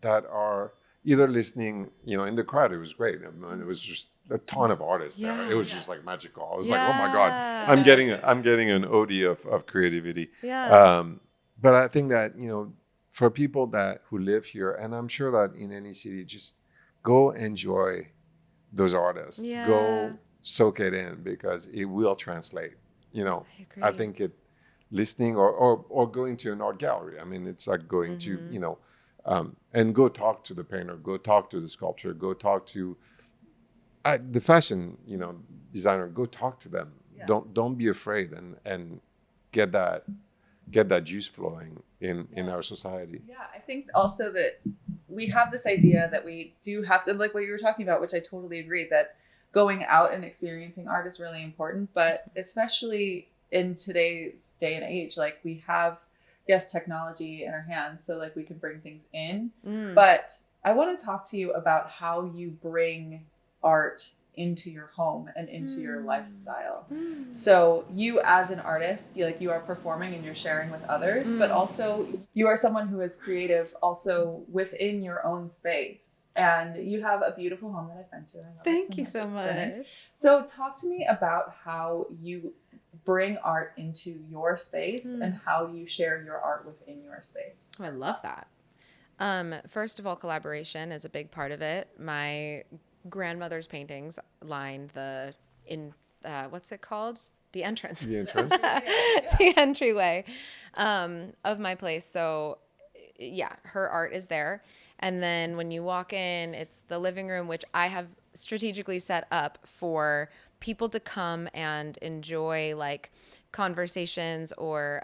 that are either listening, in the crowd. It was great. I mean, it was just a ton of artists there. It was just like magical. I was like, oh my God, I'm getting an ode of creativity. Yeah. But I think that, for people who live here, and I'm sure that in any city, just go enjoy those artists. Yeah. Go soak it in because it will translate. I think listening or going to an art gallery. I mean, it's like going to, and go talk to the painter, go talk to the sculptor, go talk to the fashion, designer, go talk to them. Yeah. Don't be afraid and get that juice flowing in our society. Yeah, I think also that we have this idea that we do have to, like what you were talking about, which I totally agree, that going out and experiencing art is really important, but especially in today's day and age, like we have, yes, technology in our hands, so like we can bring things in, but I want to talk to you about how you bring art into your home and into your lifestyle. So you as an artist, you are performing and you're sharing with others, but also you are someone who is creative also within your own space. And you have a beautiful home that I've been to. I love Thank you so much. So talk to me about how you bring art into your space and how you share your art within your space. Oh, I love that. First of all, collaboration is a big part of it. My grandmother's paintings line what's it called? The entrance. The entrance? The entryway of my place. So yeah, her art is there. And then when you walk in, it's the living room, which I have strategically set up for people to come and enjoy like conversations or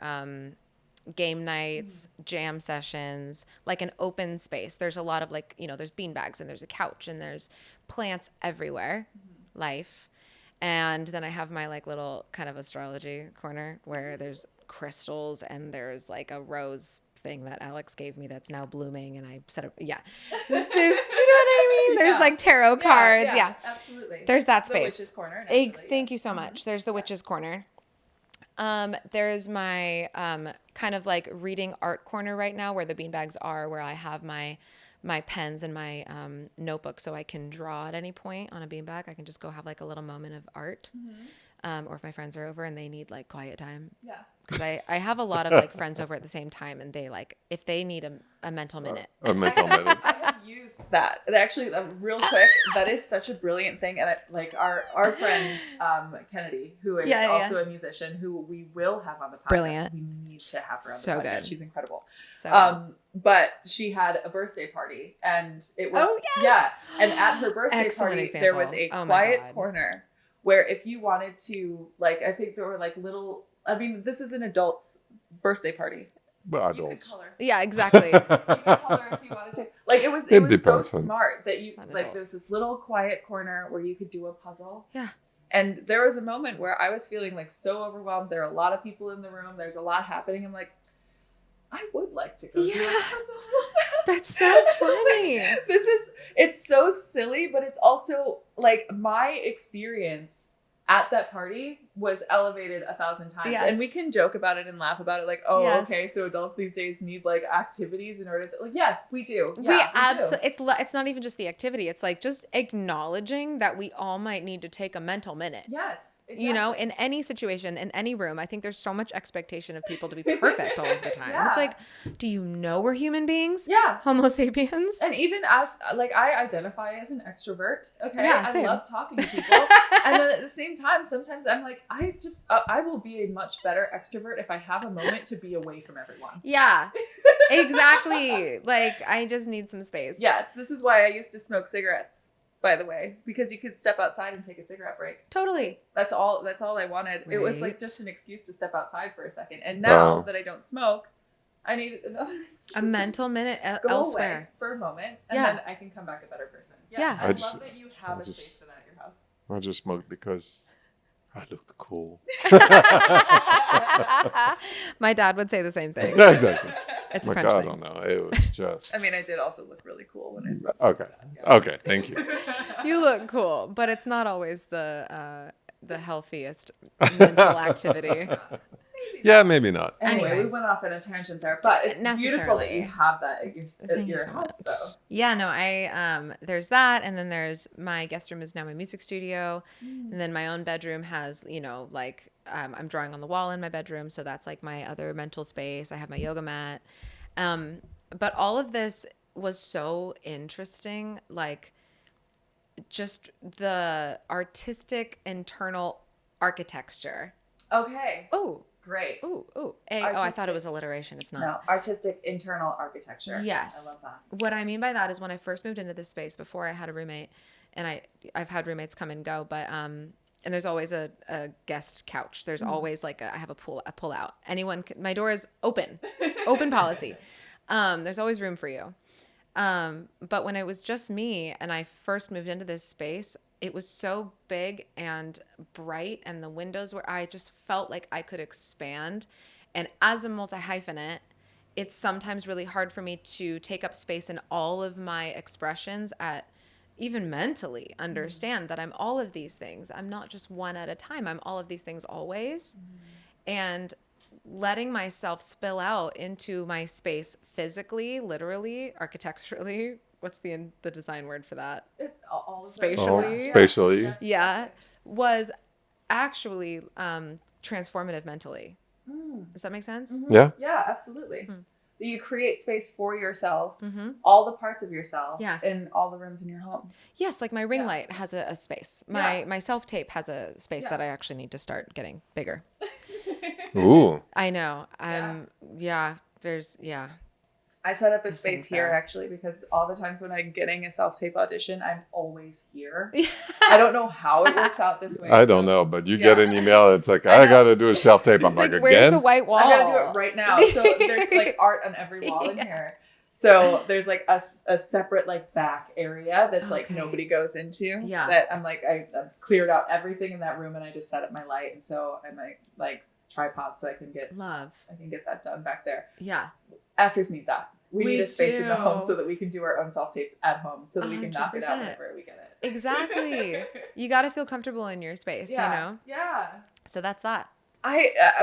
game nights, jam sessions, like an open space. There's a lot of like, there's beanbags and there's a couch and there's plants everywhere, life. And then I have my like little kind of astrology corner where there's crystals and there's like a rose thing that Alex gave me that's now blooming, and I set up, do you know what I mean? There's like tarot cards. Yeah, absolutely. There's that space. The witch's corner. Thank you so much. There's the witch's corner. There's my kind of like reading art corner right now where the beanbags are, where I have my my pens and my notebook so I can draw at any point on a beanbag. I can just go have like a little moment of art. Or if my friends are over and they need like quiet time. Yeah. Because I have a lot of like friends over at the same time, and they like, if they need a mental minute. A mental minute. I have used that. Actually, real quick, that is such a brilliant thing. And like our friend Kennedy, who is also a musician, who we will have on the podcast. Brilliant. We need to have her on the So podcast. good. She's incredible. So good. But she had a birthday party, and it was yes! yeah. And at her birthday Excellent party, example. there was a Oh my quiet God. corner where if you wanted to, like, I think there were like little. I mean, this is an adult's birthday party. But You could adults. color. Yeah, exactly. You could color if you wanted to. Like it was so depends on- smart that you An like adult. there's this little quiet corner where you could do a puzzle. Yeah. And there was a moment where I was feeling like so overwhelmed. There are a lot of people in the room. There's a lot happening. I'm like, I would like to go do a Yeah. puzzle. That's so funny. It's so silly, but it's also like my experience at that party was elevated 1,000 times. Yes. And we can joke about it and laugh about it. Like, oh, Yes. okay, so adults these days need like activities in order to, like, yes, we do. We Yeah, do. absolutely, it's not even just the activity. It's like just acknowledging that we all might need to take a mental minute. Yes. You know, exactly. in any situation, in any room, I think there's so much expectation of people to be perfect all of the time. Yeah. It's like, do you know we're human beings? Yeah. Homo sapiens? And even as, like, I identify as an extrovert. Okay. Yeah, I same. love talking to people. And then at the same time, sometimes I'm like, I will be a much better extrovert if I have a moment to be away from everyone. Yeah, exactly. Like, I just need some space. Yes. This is why I used to smoke cigarettes, by the way, because you could step outside and take a cigarette break. Totally. That's all I wanted. It was like Right. just an excuse to step outside for a second. And now Wow. that I don't smoke, I need another excuse A to mental minute go away elsewhere. for a moment, and Yeah. then I can come back a better person. Yeah. I I just- love that you have I a just- space for that at your house. I just smoked because I looked cool. My dad would say the same thing. Yeah, exactly. It's a My French God, I thing. don't know. It was just. I mean, I did also look really cool when I smoked. Okay. Yeah. Okay. Thank you. You look cool, but it's not always the healthiest mental activity. Yeah, maybe not. Anyway, Anyway. we went off on a tangent there, but it's beautiful that Necessarily. you have that at your, Thank you so house, much. though. Yeah, no, I there's that, and then there's my guest room is now my music studio, and then my own bedroom has, you know, like I'm drawing on the wall in my bedroom, so that's like my other mental space. I have my yoga mat, but all of this was so interesting, like just the artistic internal architecture. Okay, Oh, great. oh, I thought Artistic. it was alliteration. It's not. No, artistic internal architecture. Yes. I love that. What I mean by that is when I first moved into this space before I had a roommate, and I've had roommates come and go, but and there's always a guest couch. There's always like I have a pull out. My door is open policy. There's always room for you. But when it was just me and I first moved into this space, it was so big and bright, and the windows were, I just felt like I could expand. And as a multi-hyphenate, it's sometimes really hard for me to take up space in all of my expressions even mentally understand that I'm all of these things. I'm not just one at a time. I'm all of these things always. And letting myself spill out into my space physically, literally, architecturally. What's the design word for that? All of Spatially. Oh, spatially. Yeah. Was actually transformative mentally. Does that make sense? Yeah. Yeah, absolutely. You create space for yourself, Mm-hmm. all the parts of yourself, Yeah. in all the rooms in your home. Yes, like my ring Yeah. light has a space. Yeah. My self-tape has a space Yeah. that I actually need to start getting bigger. Ooh. I know. Yeah. I set up a These space things here there. actually because all the times when I'm getting a self-tape audition, I'm always here. I don't know how it works out this way. I don't so know, but you get an Yeah. email. It's like I I know. got to do a self tape. I'm It's like, like, where's again. the white wall? I gotta do it right now. So there's like art on every wall in here. So there's like a separate like back area that's like Okay. nobody goes into. Yeah. That I'm like I've cleared out everything in that room and I just set up my light, and so I'm like tripod so I can get Love. that done back there. Yeah. Actors need that. We need We a space in the home do. so that we can do our own self tapes at home, so that we can knock it out 100%. whenever we get it. Exactly. You got to feel comfortable in your space, Yeah. you know? Yeah. So that's that.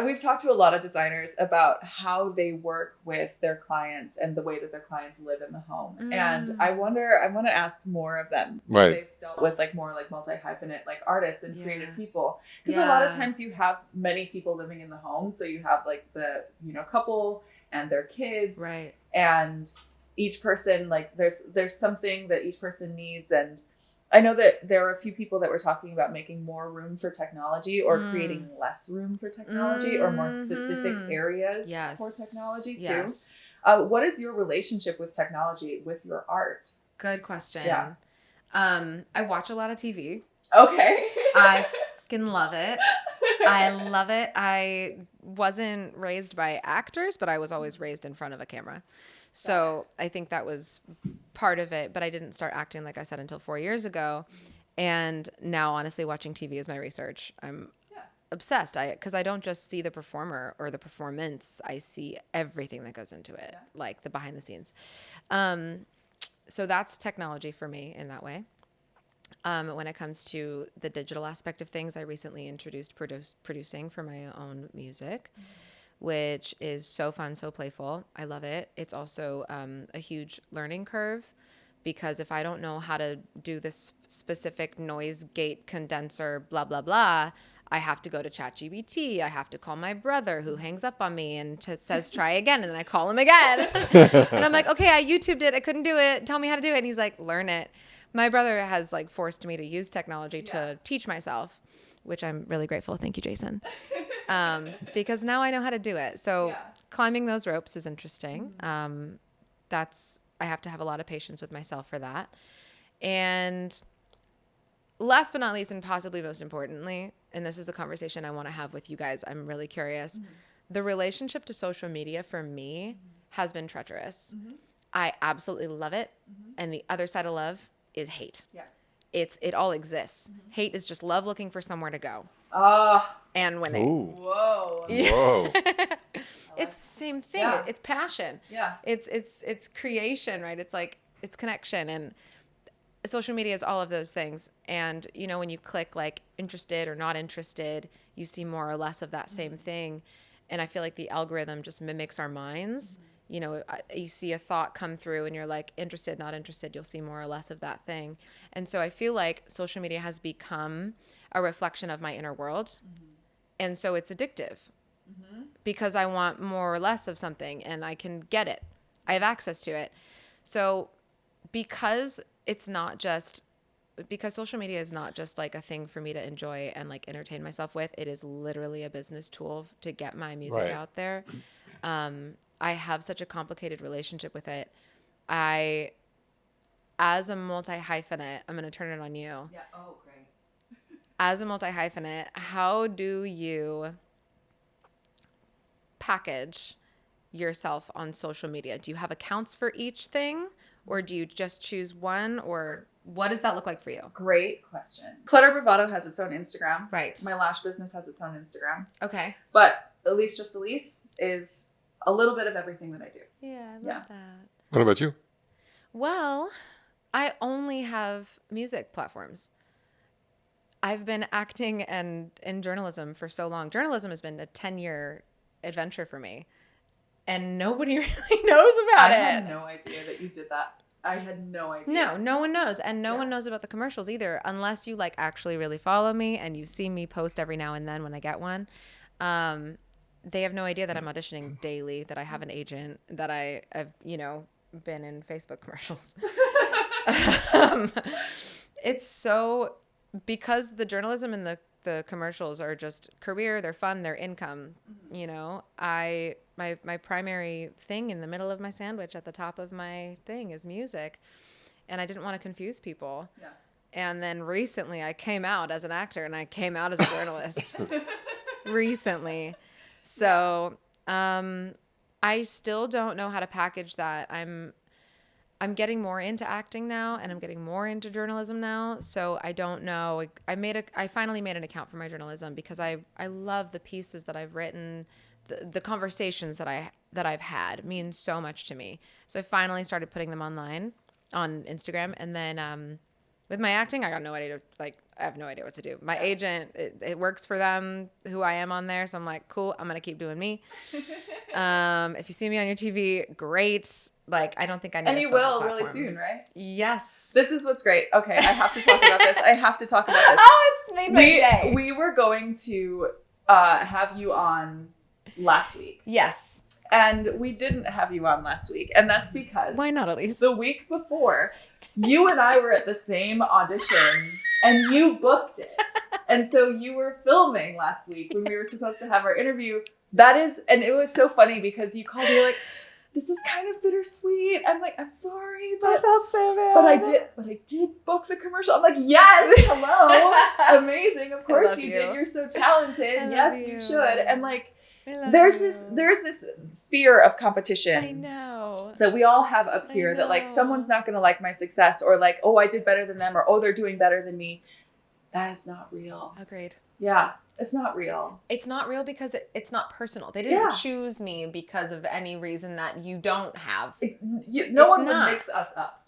We've talked to a lot of designers about how they work with their clients and the way that their clients live in the home. And I want to ask more of them. Right. They've dealt with like more like multi-hyphenate like artists and creative people. Because a lot of times you have many people living in the home. So you have like the, couple and their kids. Right. And each person, like there's something that each person needs. And I know that there are a few people that were talking about making more room for technology or creating less room for technology or more specific areas for technology too. Yes. What is your relationship with technology with your art? Good question. Yeah. I watch a lot of TV. Okay. I fucking love it. I love it. I wasn't raised by actors, but I was always raised in front of a camera. So I think that was part of it, but I didn't start acting, like I said, until 4 years ago. And now, honestly, watching TV is my research. I'm obsessed. Because I don't just see the performer or the performance. I see everything that goes into it, like the behind the scenes. So that's technology for me in that way. When it comes to the digital aspect of things, I recently introduced producing for my own music. Which is so fun, so playful. I love it. It's also a huge learning curve because if I don't know how to do this specific noise gate condenser, blah, blah, blah, I have to go to ChatGPT. I have to call my brother who hangs up on me and says, try again. And then I call him again. And I'm like, okay, I YouTubed it. I couldn't do it. Tell me how to do it. And he's like, learn it. My brother has like forced me to use technology to teach myself, which I'm really grateful. Thank you, Jason. Because now I know how to do it. So climbing those ropes is interesting. I have to have a lot of patience with myself for that. And last but not least, and possibly most importantly, and this is a conversation I want to have with you guys, I'm really curious. The relationship to social media for me has been treacherous. I absolutely love it. And the other side of love is hate. Yeah. It all exists. Hate is just love looking for somewhere to go. And when Whoa. Whoa. it's the same thing. Yeah. It's passion. Yeah. It's creation, right? It's like it's connection, and social media is all of those things. And when you click like interested or not interested, you see more or less of that same thing. And I feel like the algorithm just mimics our minds. You see a thought come through and you're like interested, not interested, you'll see more or less of that thing. And so I feel like social media has become a reflection of my inner world. And so it's addictive because I want more or less of something and I can get it. I have access to it. So because social media is not just like a thing for me to enjoy and like entertain myself with, it is literally a business tool to get my music out there. I have such a complicated relationship with it. As a multi-hyphenate, I'm going to turn it on you. Yeah. Oh, great. As a multi-hyphenate, how do you package yourself on social media? Do you have accounts for each thing, or do you just choose one, or what does that look like for you? Great question. Clutter Bravado has its own Instagram. Right. My lash business has its own Instagram. Okay. But Elyse Just Elyse is a little bit of everything that I do. Yeah, I love that. What about you? Well, I only have music platforms. I've been acting and in journalism for so long. Journalism has been a 10-year adventure for me. And nobody really knows about it. I had no idea that you did that. I had no idea. No one knows. And no one knows about the commercials either, unless you like actually really follow me and you see me post every now and then when I get one. They have no idea that I'm auditioning daily, that I have an agent, that I've been in Facebook commercials. It's so, because the journalism and the commercials are just career, they're fun, they're income. My primary thing in the middle of my sandwich at the top of my thing is music, and I didn't want to confuse people. Yeah. And then recently I came out as an actor and I came out as a journalist recently. So I still don't know how to package that. I'm getting more into acting now, and I'm getting more into journalism now. So I don't know. I finally made an account for my journalism because I love the pieces that I've written, the conversations that I've had mean so much to me. So I finally started putting them online on Instagram, and then With my acting, I got no idea. I have no idea what to do. My agent, it works for them, who I am on there. So I'm like, cool, I'm going to keep doing me. If you see me on your TV, great. Like, I don't think I need And a you social will platform. really soon, right? Yes. This is what's great. Okay, I have to talk about this. Oh, it's made my day. We were going to have you on last week. Yes. And we didn't have you on last week. And that's because Why not, Elyse? the week before, you and I were at the same audition and you booked it. And so you were filming last week when we were supposed to have our interview. And it was so funny because you called me like, this is kind of bittersweet. I'm like, I'm sorry, but I felt so bad. But I did book the commercial. I'm like, yes, hello. Amazing. Of course love you you. did. You're so talented. I love Yes, you you. should. And like, I love there's you. this fear of competition. I know. That we all have up I here that like know. someone's not going to like my success or like, oh, I did better than them or, oh, they're doing better than me. That is not real. Agreed. Yeah, it's not real. It's not real because it's not personal. They didn't Yeah. choose me because of any reason that you don't have. No It's one not. would mix us up.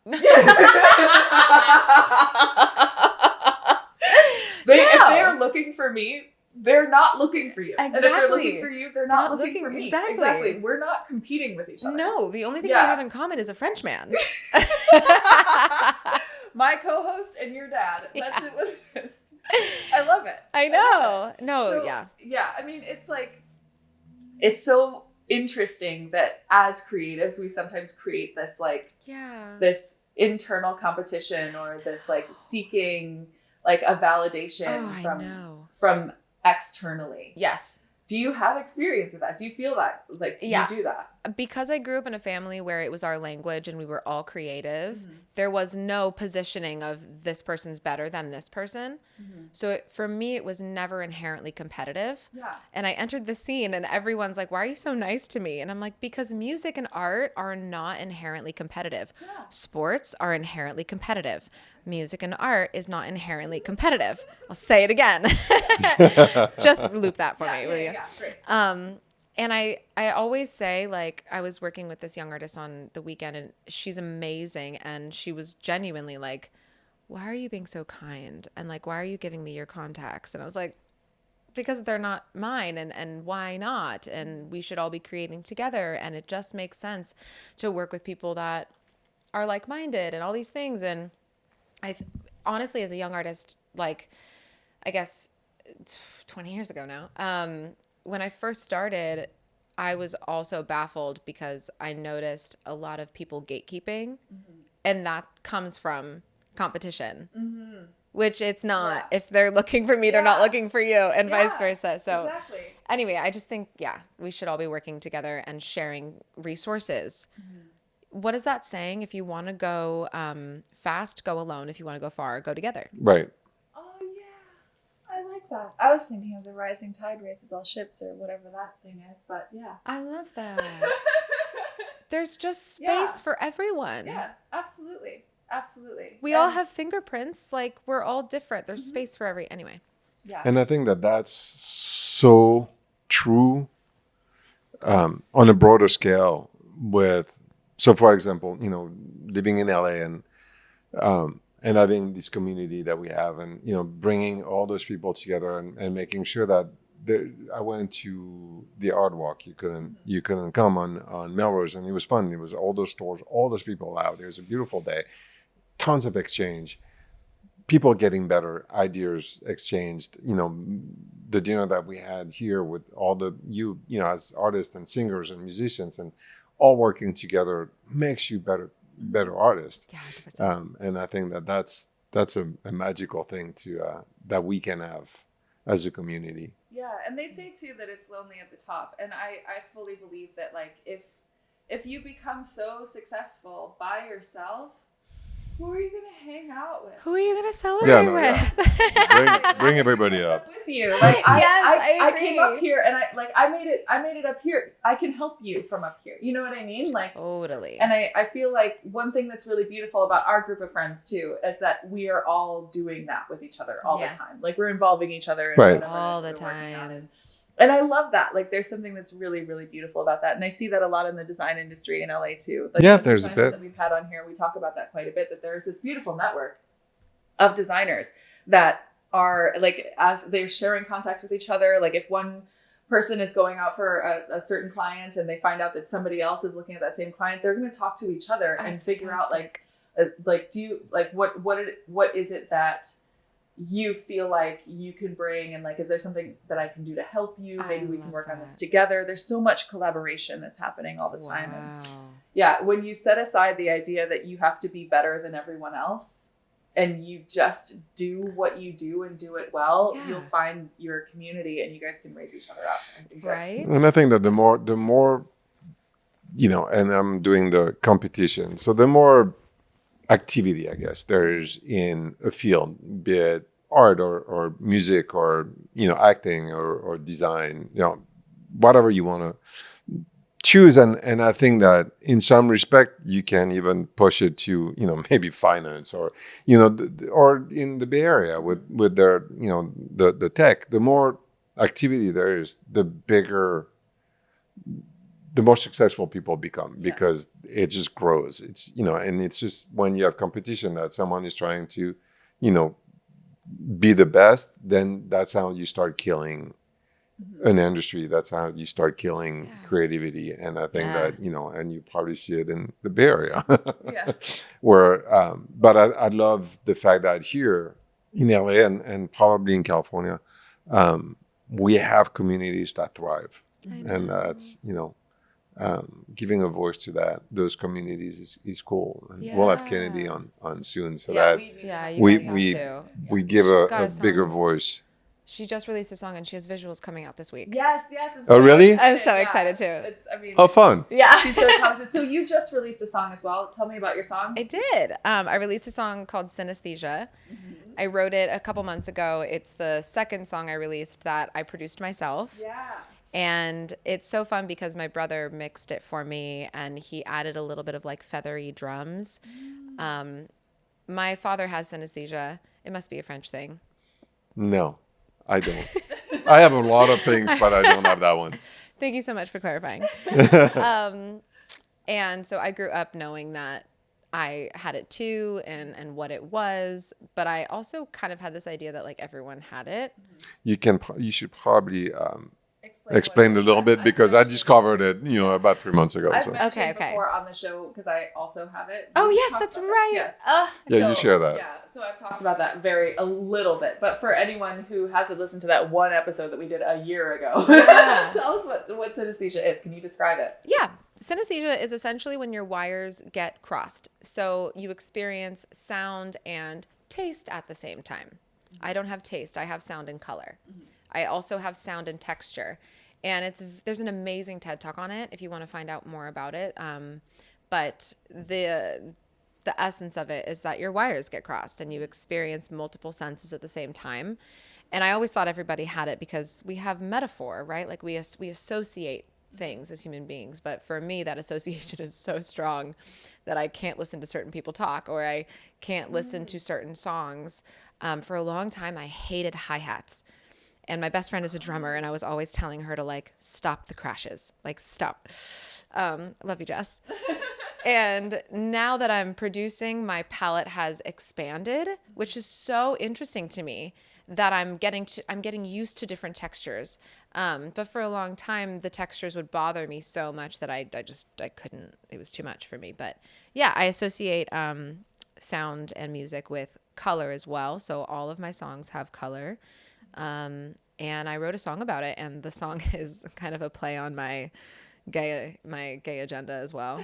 If they're looking for me, they're not looking for you. And if they're Exactly. looking for you, they're not looking for me. exactly. We're not competing with each other. No, the only thing Yeah. we have in common is a French man. My co-host and your dad. That's it. What it is. I love it. I know. No, So, yeah. Yeah, I mean, it's like, it's so interesting that as creatives, we sometimes create this like, Yeah. this internal competition or this like seeking like a validation Oh, I know. from externally. Yes. Do you have experience with that? Do you feel that like Yeah. you do that? Because I grew up in a family where it was our language and we were all creative, Mm-hmm. there was no positioning of this person's better than this person. Mm-hmm. So for me, it was never inherently competitive. Yeah. And I entered the scene and everyone's like, why are you so nice to me? And I'm like, because music and art are not inherently competitive. Yeah. Sports are inherently competitive. Music and art is not inherently competitive. I'll say it again. Just loop that for me, will you? Yeah, great. And I always say, like, I was working with this young artist on the weekend and she's amazing. And she was genuinely like, why are you being so kind? And like, why are you giving me your contacts? And I was like, because they're not mine and why not? And we should all be creating together. And it just makes sense to work with people that are like-minded and all these things. And honestly, as a young artist, like, I guess 20 years ago now, when I first started, I was also baffled because I noticed a lot of people gatekeeping, Mm-hmm. and that comes from competition, Mm-hmm. which it's not. Yeah. If they're looking for me, they're not Yeah. looking for you, and Yeah, vice versa. So exactly. anyway, I just think, yeah, we should all be working together and sharing resources. Mm-hmm. What is that saying? If you want to go fast, go alone. If you want to go far, go together. Right. Oh yeah, I like that. I was thinking of the rising tide raises all ships or whatever that thing is, but yeah. I love that. There's just space Yeah. for everyone. Yeah, absolutely. Absolutely. We all have fingerprints. Like, we're all different. There's space for anyway. Yeah. And I think that that's so true on a broader scale so for example, living in LA and having this community that we have and, bringing all those people together and making sure that I went to the art walk. You couldn't come on Melrose, and it was fun. It was all those stores, all those people out. It was a beautiful day. Tons of exchange, people getting better, ideas exchanged. The dinner that we had here with all as artists and singers and musicians and all working together makes you better artists. Yeah, 100%. And I think that's a magical thing that we can have as a community. Yeah, and they say too that it's lonely at the top, and I fully believe that like if you become so successful by yourself, who are you gonna hang out with? Who are you going to celebrate Yeah, no, with? yeah. Bring everybody What's up. with you. Like I agree. came up here and I made it up here. I can help you from up here. You know what I mean? Like, Totally. and I feel like one thing that's really beautiful about our group of friends too is that we are all doing that with each other all Yeah. the time. Like we're involving each other in Right. whatever it is All the that we're working on. time. And I love that. Like there's something that's really, really beautiful about that. And I see that a lot in the design industry in LA too. Like Yeah, the there's a designers bit. that we've had on here, we talk about that quite a bit, that there's this beautiful network of designers that are like, as they're sharing contacts with each other, like if one person is going out for a certain client and they find out that somebody else is looking at that same client, they're going to talk to each other and figure out do you like what is it that you feel like you can bring, and like, is there something that I can do to help you? Maybe we can work on this together. There's so much collaboration that's happening all the time. Wow. And yeah, when you set aside the idea that you have to be better than everyone else and you just do what you do and do it well, you'll find your community and you guys can raise each other up. I think Right. And I think that the more, you know, and I'm doing the competition, so the more activity, I guess, there is in a field, be it art or music or, you know, acting or design, you know, whatever you want to choose. And I think that in some respect, you can even push it to, you know, maybe finance or, you know, or in the Bay Area with their, you know, the tech. The more activity there is, the bigger, the more successful people become, because it just grows. It's, you know, and it's just when you have competition that someone is trying to, you know, be the best, then that's how you start killing an industry. That's how you start killing creativity. And I think that, you know, and you probably see it in the Bay Area where, but I love the fact that here in LA and probably in California, we have communities that thrive. And that's, you know, giving a voice to those communities is cool. And we'll have Kennedy on soon, so that we give a bigger voice. She just released a song and she has visuals coming out this week. Yes. Oh, really? I'm so excited too. How fun. Yeah. She's so talented. So you just released a song as well. Tell me about your song. I did. I released a song called Synesthesia. I wrote it a couple months ago. It's the second song I released that I produced myself. Yeah. And it's so fun because my brother mixed it for me and he added a little bit of like feathery drums. My father has synesthesia. It must be a French thing. No, I don't. I have a lot of things, but I don't have that one. Thank you so much for clarifying. And so I grew up knowing that I had it too and what it was, but I also kind of had this idea that like everyone had it. You should probably explain a little bit, because I discovered it, you know, about 3 months ago. I've mentioned before on the show because I also have it. Oh yes, that's right. Yes. You share that. Yeah, so I've talked about that a little bit. But for anyone who hasn't listened to that one episode that we did a year ago, tell us what synesthesia is. Can you describe it? Yeah. Synesthesia is essentially when your wires get crossed. So you experience sound and taste at the same time. I don't have taste. I have sound and color. I also have sound and texture. And there's an amazing TED Talk on it if you want to find out more about it. But the essence of it is that your wires get crossed and you experience multiple senses at the same time. And I always thought everybody had it because we have metaphor, right? Like we associate things as human beings. But for me, that association is so strong that I can't listen to certain people talk, or I can't listen to certain songs. For a long time, I hated hi-hats. And my best friend is a drummer, and I was always telling her to like stop the crashes, like stop. Love you, Jess. And now that I'm producing, my palette has expanded, which is so interesting to me that I'm getting used to different textures. But for a long time, the textures would bother me so much that I couldn't. It was too much for me. But yeah, I associate sound and music with color as well. So all of my songs have color. And I wrote a song about it, and the song is kind of a play on my gay agenda as well.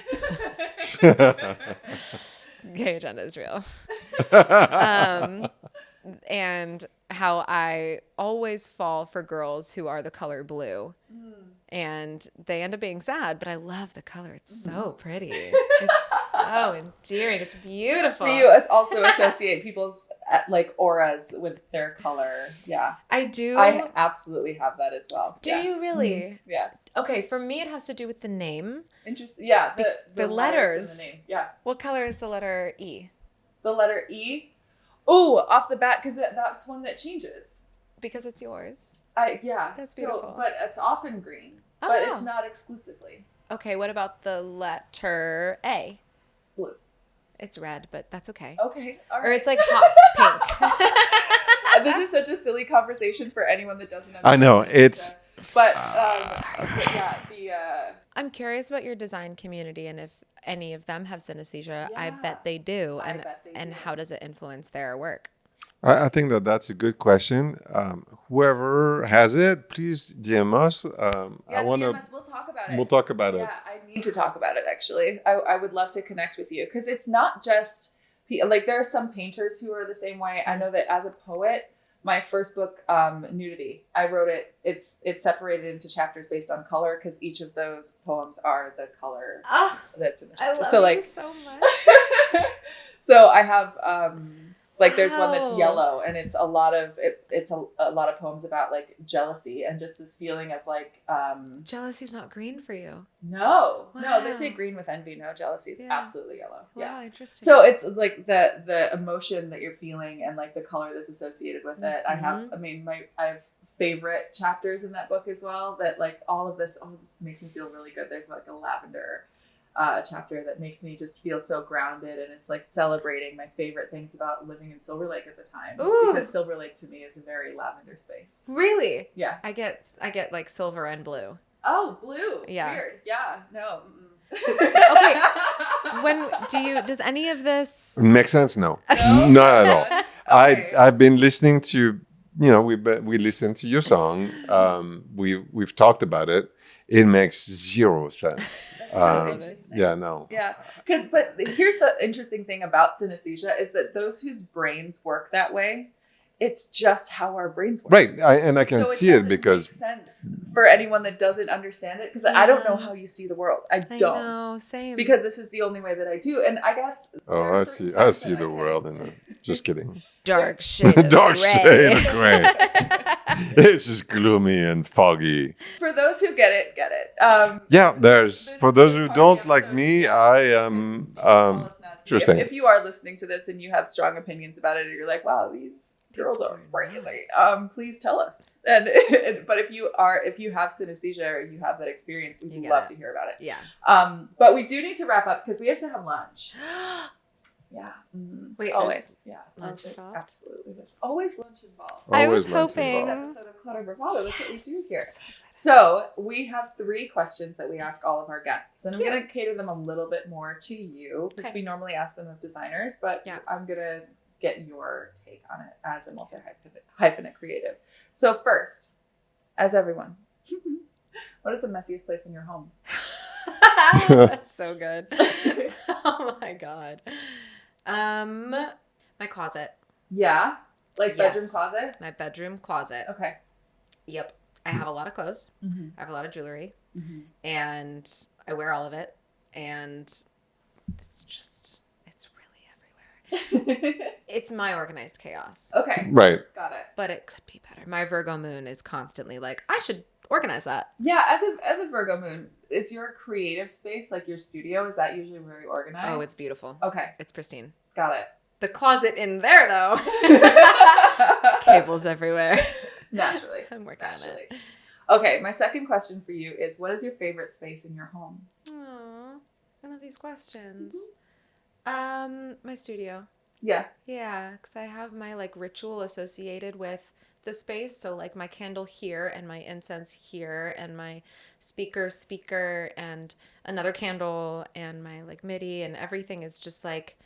Gay agenda is real. And how I always fall for girls who are the color blue. And they end up being sad, but I love the color. It's so pretty. It's so endearing. It's beautiful. So you also associate people's like auras with their color. Yeah. I do. I absolutely have that as well. Do you really? Mm-hmm. Yeah. Okay, for me it has to do with the name. Interesting. Yeah. The letters. In the name. Yeah. What color is the letter E? The letter E? Oh, off the bat, because that's one that changes. Because it's yours. Yeah. That's beautiful. So, but it's often green. Oh, but wow. It's not exclusively. Okay, what about the letter A? Blue. It's red, but that's okay. Okay. All right. Or it's like hot pink. This is such a silly conversation for anyone that doesn't understand. I know it's. But yeah, I'm curious about your design community and if any of them have synesthesia. I bet they do. And how does it influence their work? I think that's a good question. Whoever has it, please DM us. I want to. DM us. We'll talk about it. We'll talk about it. Yeah, I need to talk about it actually. I would love to connect with you because it's not just like there are some painters who are the same way. I know that as a poet, my first book, Nudity, I wrote it. It's separated into chapters based on color because each of those poems are the color that's in the chapter. I love you so much. So I have like there's one that's yellow and it's a lot of a lot of poems about like jealousy and just this feeling of like Jealousy's not green for you. no Wow. they say green with envy. No, jealousy is absolutely yellow. Wow, interesting. So it's like the emotion that you're feeling and like the color that's associated with it. I have favorite chapters in that book as well that like all of this makes me feel really good. There's like a lavender chapter that makes me just feel so grounded, and it's like celebrating my favorite things about living in Silver Lake at the time. Ooh. Because Silver Lake to me is a very lavender space. Really? Yeah. I get like silver and blue. Oh, blue. Yeah. Weird. Yeah. No. Okay. Does any of this Makes sense? No, No? not at all. Okay. I've been listening to, we listened to your song. We've talked about it. It makes zero sense. So interesting. Yeah, no. Yeah, but here's the interesting thing about synesthesia is that those whose brains work that way, it's just how our brains work. Right, and I can see it doesn't because make sense for anyone that doesn't understand it because I don't know how you see the world. I don't. know, same. Because this is the only way that I do, and I guess. there are certain I times see that the can- world in it. Just kidding. dark shade. Of Dark gray. shade of gray. It's just gloomy and foggy. For those who get it, Yeah, for those who part of don't the like episode. me, I am interesting. If you are listening to this and you have strong opinions about it, or you're like, "Wow, these girls are crazy," please tell us. And but if you have synesthesia or you have that experience, we would love to hear about it. Yeah. But we do need to wrap up because we have to have lunch. Yeah. Mm-hmm. Wait, always. Yeah. lunch There's involved? absolutely. There's always lunch involved. I was Always lunch hoping. involved. Episode of Clutter Bravado. That's what we do here. So we have 3 questions that we ask all of our guests, and I'm going to cater them a little bit more to you because we normally ask them of designers, but I'm going to get your take on it as a multi-hyphenate creative. So first, as everyone, what is the messiest place in your home? That's so good. Oh my god. My closet. Yeah, like bedroom Yes. closet. My bedroom closet. Okay. Yep. I have a lot of clothes. Mm-hmm. I have a lot of jewelry, and I wear all of it, and it's really everywhere. It's my organized chaos, Okay. Right. Got it. but it could be better. My Virgo moon is constantly like, I should organize that. Yeah, as a Virgo moon, it's your creative space, like your studio. Is that usually very organized? Oh, it's beautiful. okay. It's pristine. Got it. The closet in there, though. Cables everywhere. Naturally. I'm working on it. Okay, my second question for you is, what is your favorite space in your home? Aww, I love these questions. My studio. Yeah. Yeah, because I have my like ritual associated with the space. So like my candle here and my incense here and my speaker and another candle and my like MIDI and everything is just like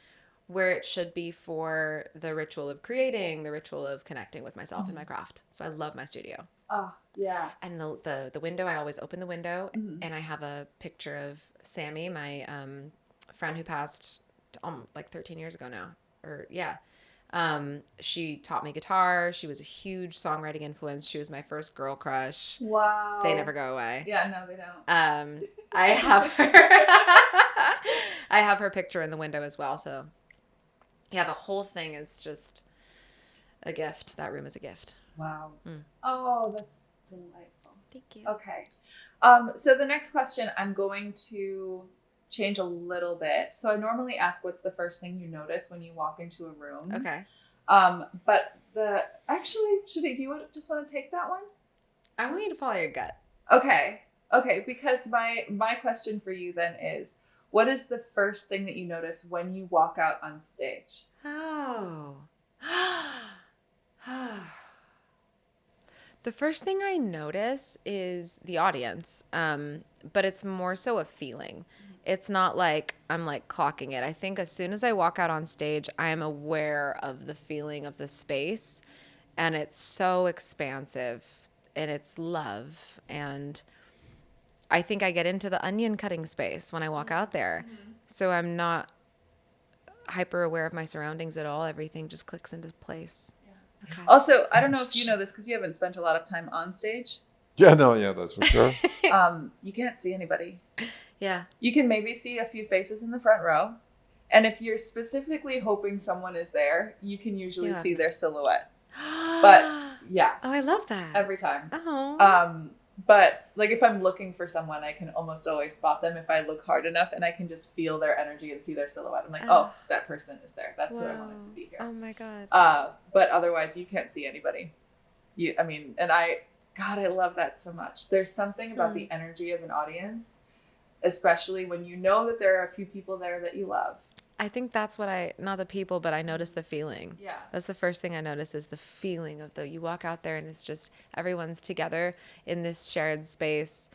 where it should be for the ritual of creating, the ritual of connecting with myself and my craft. So I love my studio. Oh, yeah. And the window, I always open the window and I have a picture of Sammy, my friend who passed like 13 years ago now. Or yeah. She taught me guitar. She was a huge songwriting influence. She was my first girl crush. Wow. They never go away. Yeah, no, they don't. I have her I have her picture in the window as well. So yeah, the whole thing is just a gift. That room is a gift. Wow. Oh, that's delightful. Thank you. Okay. So the next question, I'm going to change a little bit. So I normally ask, what's the first thing you notice when you walk into a room? Okay. But do you just want to take that one? I want you to follow your gut. Okay. Okay. Because my question for you then is, What is the first thing that you notice when you walk out on stage? Oh. The first thing I notice is the audience, but it's more so a feeling. It's not like I'm like clocking it. I think as soon as I walk out on stage, I am aware of the feeling of the space, and it's so expansive, and it's love. And I think I get into the onion cutting space when I walk out there. So I'm not hyper aware of my surroundings at all. Everything just clicks into place. Okay. Also, I don't know if you know this because you haven't spent a lot of time on stage. Yeah, no, yeah, that's for sure. You can't see anybody. Yeah. You can maybe see a few faces in the front row. And if you're specifically hoping someone is there, you can usually see their silhouette. But yeah. Oh, I love that. Every time. Oh. But like if I'm looking for someone, I can almost always spot them if I look hard enough and I can just feel their energy and see their silhouette. I'm like, oh, that person is there. That's who I wanted to be here. Oh my God. But otherwise you can't see anybody. God, I love that so much. There's something about the energy of an audience, especially when you know that there are a few people there that you love. I think that's what not the people, but I notice the feeling. Yeah. That's the first thing I notice is the feeling of you walk out there and it's just everyone's together in this shared space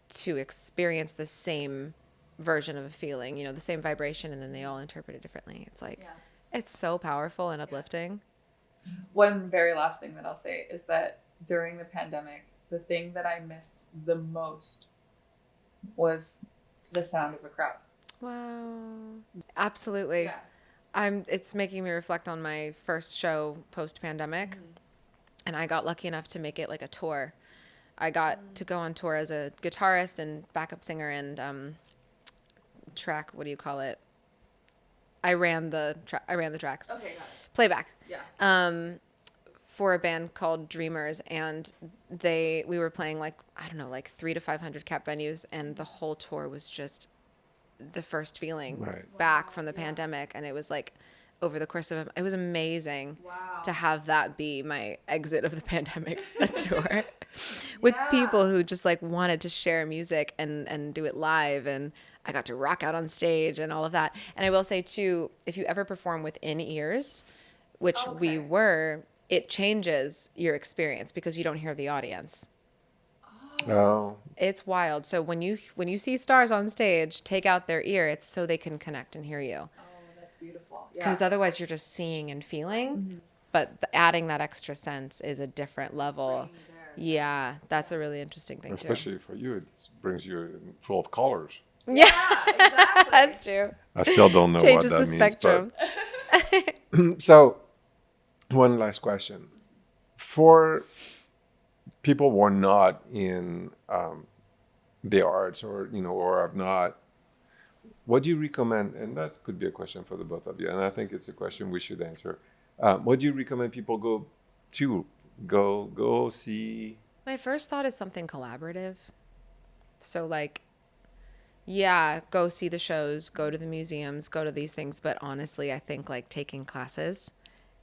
to experience the same version of a feeling, the same vibration, and then they all interpret it differently. It's like, it's so powerful and uplifting. One very last thing that I'll say is that during the pandemic, the thing that I missed the most was the sound of a crowd. Wow. Absolutely. Yeah. It's making me reflect on my first show post-pandemic. And I got lucky enough to make it like a tour. I got to go on tour as a guitarist and backup singer and track, what do you call it? I ran the tracks. Okay, got it. Playback. Yeah. For a band called Dreamers, and we were playing like 300 to 500 cap venues, and the whole tour was just the first feeling back from the pandemic, and it was like over the course of it was amazing to have that be my exit of the pandemic tour with people who just like wanted to share music and do it live, and I got to rock out on stage and all of that. And I will say too, if you ever perform with in-ears, which we were, it changes your experience because you don't hear the audience. Oh. It's wild. So when you see stars on stage, take out their ear. It's so they can connect and hear you. Oh, that's beautiful. Because otherwise you're just seeing and feeling. But adding that extra sense is a different level. Yeah, that's a really interesting thing Especially for you, it brings you full of colors. Yeah, exactly. That's true. I still don't know Changes what that the means. spectrum. But so, one last question. For people who are not in the arts or have not, what do you recommend? And that could be a question for the both of you. And I think it's a question we should answer. What do you recommend people go see? My first thought is something collaborative. So go see the shows, go to the museums, go to these things. But honestly, I think like taking classes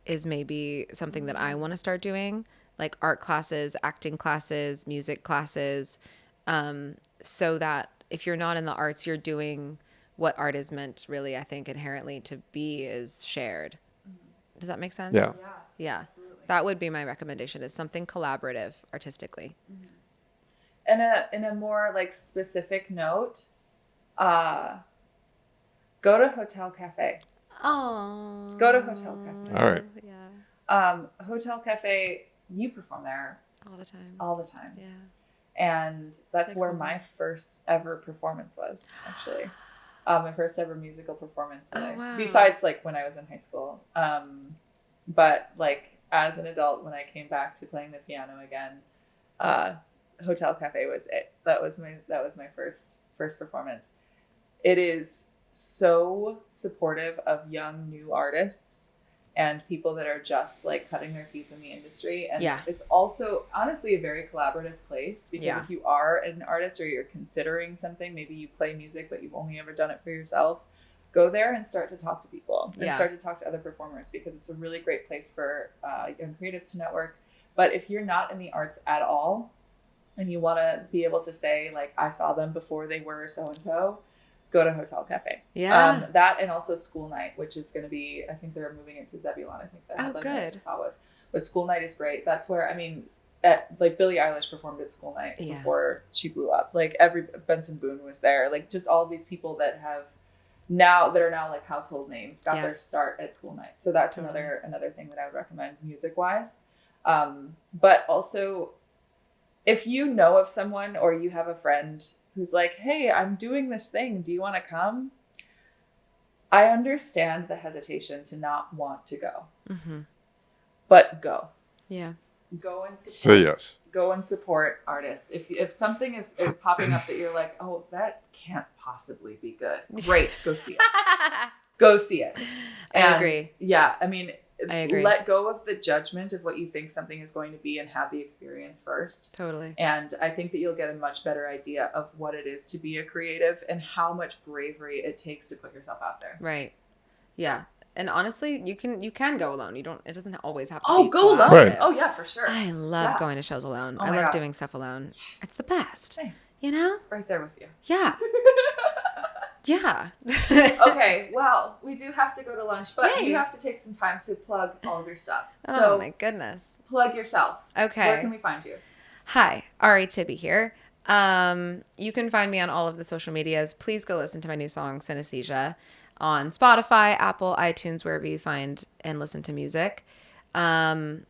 is maybe something that I want to start doing, like art classes, acting classes, music classes, so that if you're not in the arts, you're doing what art is meant really, I think, inherently to be is shared. Does that make sense? Yeah. Absolutely. That would be my recommendation, is something collaborative artistically. And in a more like specific note, go to Hotel Cafe. Oh. Go to Hotel Cafe. All right. Yeah. Hotel Cafe, you perform there all the time. Yeah. Yeah. And that's where my first ever performance was, actually. My first ever musical performance. Wow. Besides like when I was in high school. But like as an adult, when I came back to playing the piano again, Hotel Cafe was it. That was my first performance. It is so supportive of young new artists and people that are just like cutting their teeth in the industry. And it's also honestly a very collaborative place, because if you are an artist or you're considering something, maybe you play music but you've only ever done it for yourself, go there and start to talk to people and start to talk to other performers, because it's a really great place for young creatives to network. But if you're not in the arts at all and you want to be able to say like, I saw them before they were so-and-so, go to Hotel Cafe. Yeah. That and also School Night, which is going to be, I think they're moving it to Zebulon. I think the headline that I saw was. But School Night is great. That's where, I mean, like Billie Eilish performed at School Night before she blew up. Like Benson Boone was there. Like just all of these people that are now like household names got their start at School Night. So that's another thing that I would recommend music wise. But also, if you know of someone or you have a friend who's like, hey, I'm doing this thing, do you want to come? I understand the hesitation to not want to go. Mm-hmm. But go. Yeah. Go and support. Say yes. Go and support artists. If something is popping up that you're like, oh, that can't possibly be good. Great. Go see it. Go see it. I agree. Yeah. I mean, I agree. Let go of the judgment of what you think something is going to be and have the experience first. Totally. And I think that you'll get a much better idea of what it is to be a creative and how much bravery it takes to put yourself out there. Right. Yeah. And honestly, you can go alone. It doesn't always have to be go alone. Right. Oh yeah, for sure. I love going to shows alone. I love doing stuff alone. Yes. It's the best. Same. You know? Right there with you. Yeah. Yeah. Okay, well, we do have to go to lunch, but Yay. you have to take some time to plug all of your stuff. Oh So my goodness. plug yourself. Okay. Where can we find you? Hi, Ari Tibi here. You can find me on all of the social medias. Please go listen to my new song, Synesthesia, on Spotify, Apple, iTunes, wherever you find and listen to music. And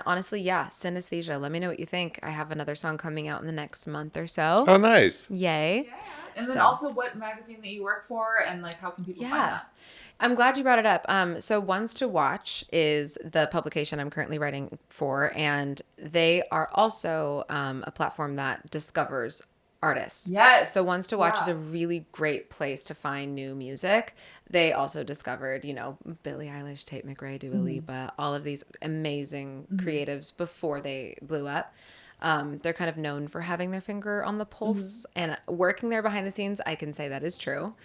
honestly, Synesthesia. Let me know what you think. I have another song coming out in the next month or so. Oh, nice. Yay. Yeah. And then also what magazine that you work for and like how can people find that? I'm glad you brought it up. So Ones to Watch is the publication I'm currently writing for, and they are also a platform that discovers artists. Yes. So Ones to Watch is a really great place to find new music. They also discovered, Billie Eilish, Tate McRae, Dua Lipa, all of these amazing creatives before they blew up. They're kind of known for having their finger on the pulse and working there behind the scenes. I can say that is true.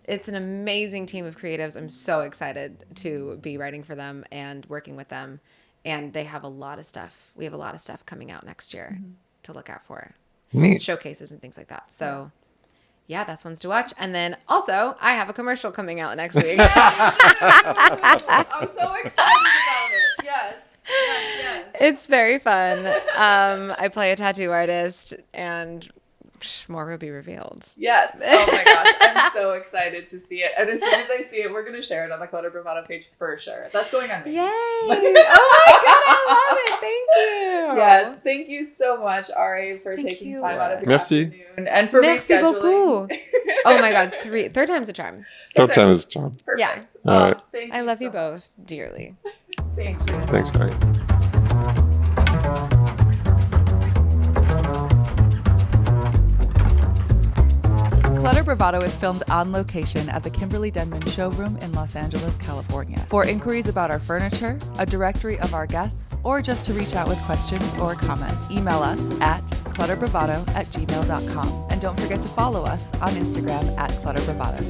It's an amazing team of creatives. I'm so excited to be writing for them and working with them. And they have a lot of stuff. We have a lot of stuff coming out next year to look out for. Neat. Showcases and things like that. So that's Ones to Watch. And then also I have a commercial coming out next week. I'm so excited about it. Yes. Yes. It's very fun. I play a tattoo artist and more will be revealed. Yes. Oh my gosh. I'm so excited to see it. And as soon as I see it, we're going to share it on the Clutter Bravado page for sure. That's going on me. Yay. Oh my God. I love it. Thank you. Yes. Thank you so much, Ari, for taking time out of your Merci. afternoon and for Merci rescheduling. beaucoup. Oh my God. Third time's a charm. Third time is a charm. Perfect. Yeah. All right. Thank I love you so both dearly. much. Thanks. Thanks, Harry. Clutter Bravado is filmed on location at the Kimberly Denman Showroom in Los Angeles, California. For inquiries about our furniture, a directory of our guests, or just to reach out with questions or comments, email us at clutterbravado@gmail.com. And don't forget to follow us on Instagram at Clutter Bravado.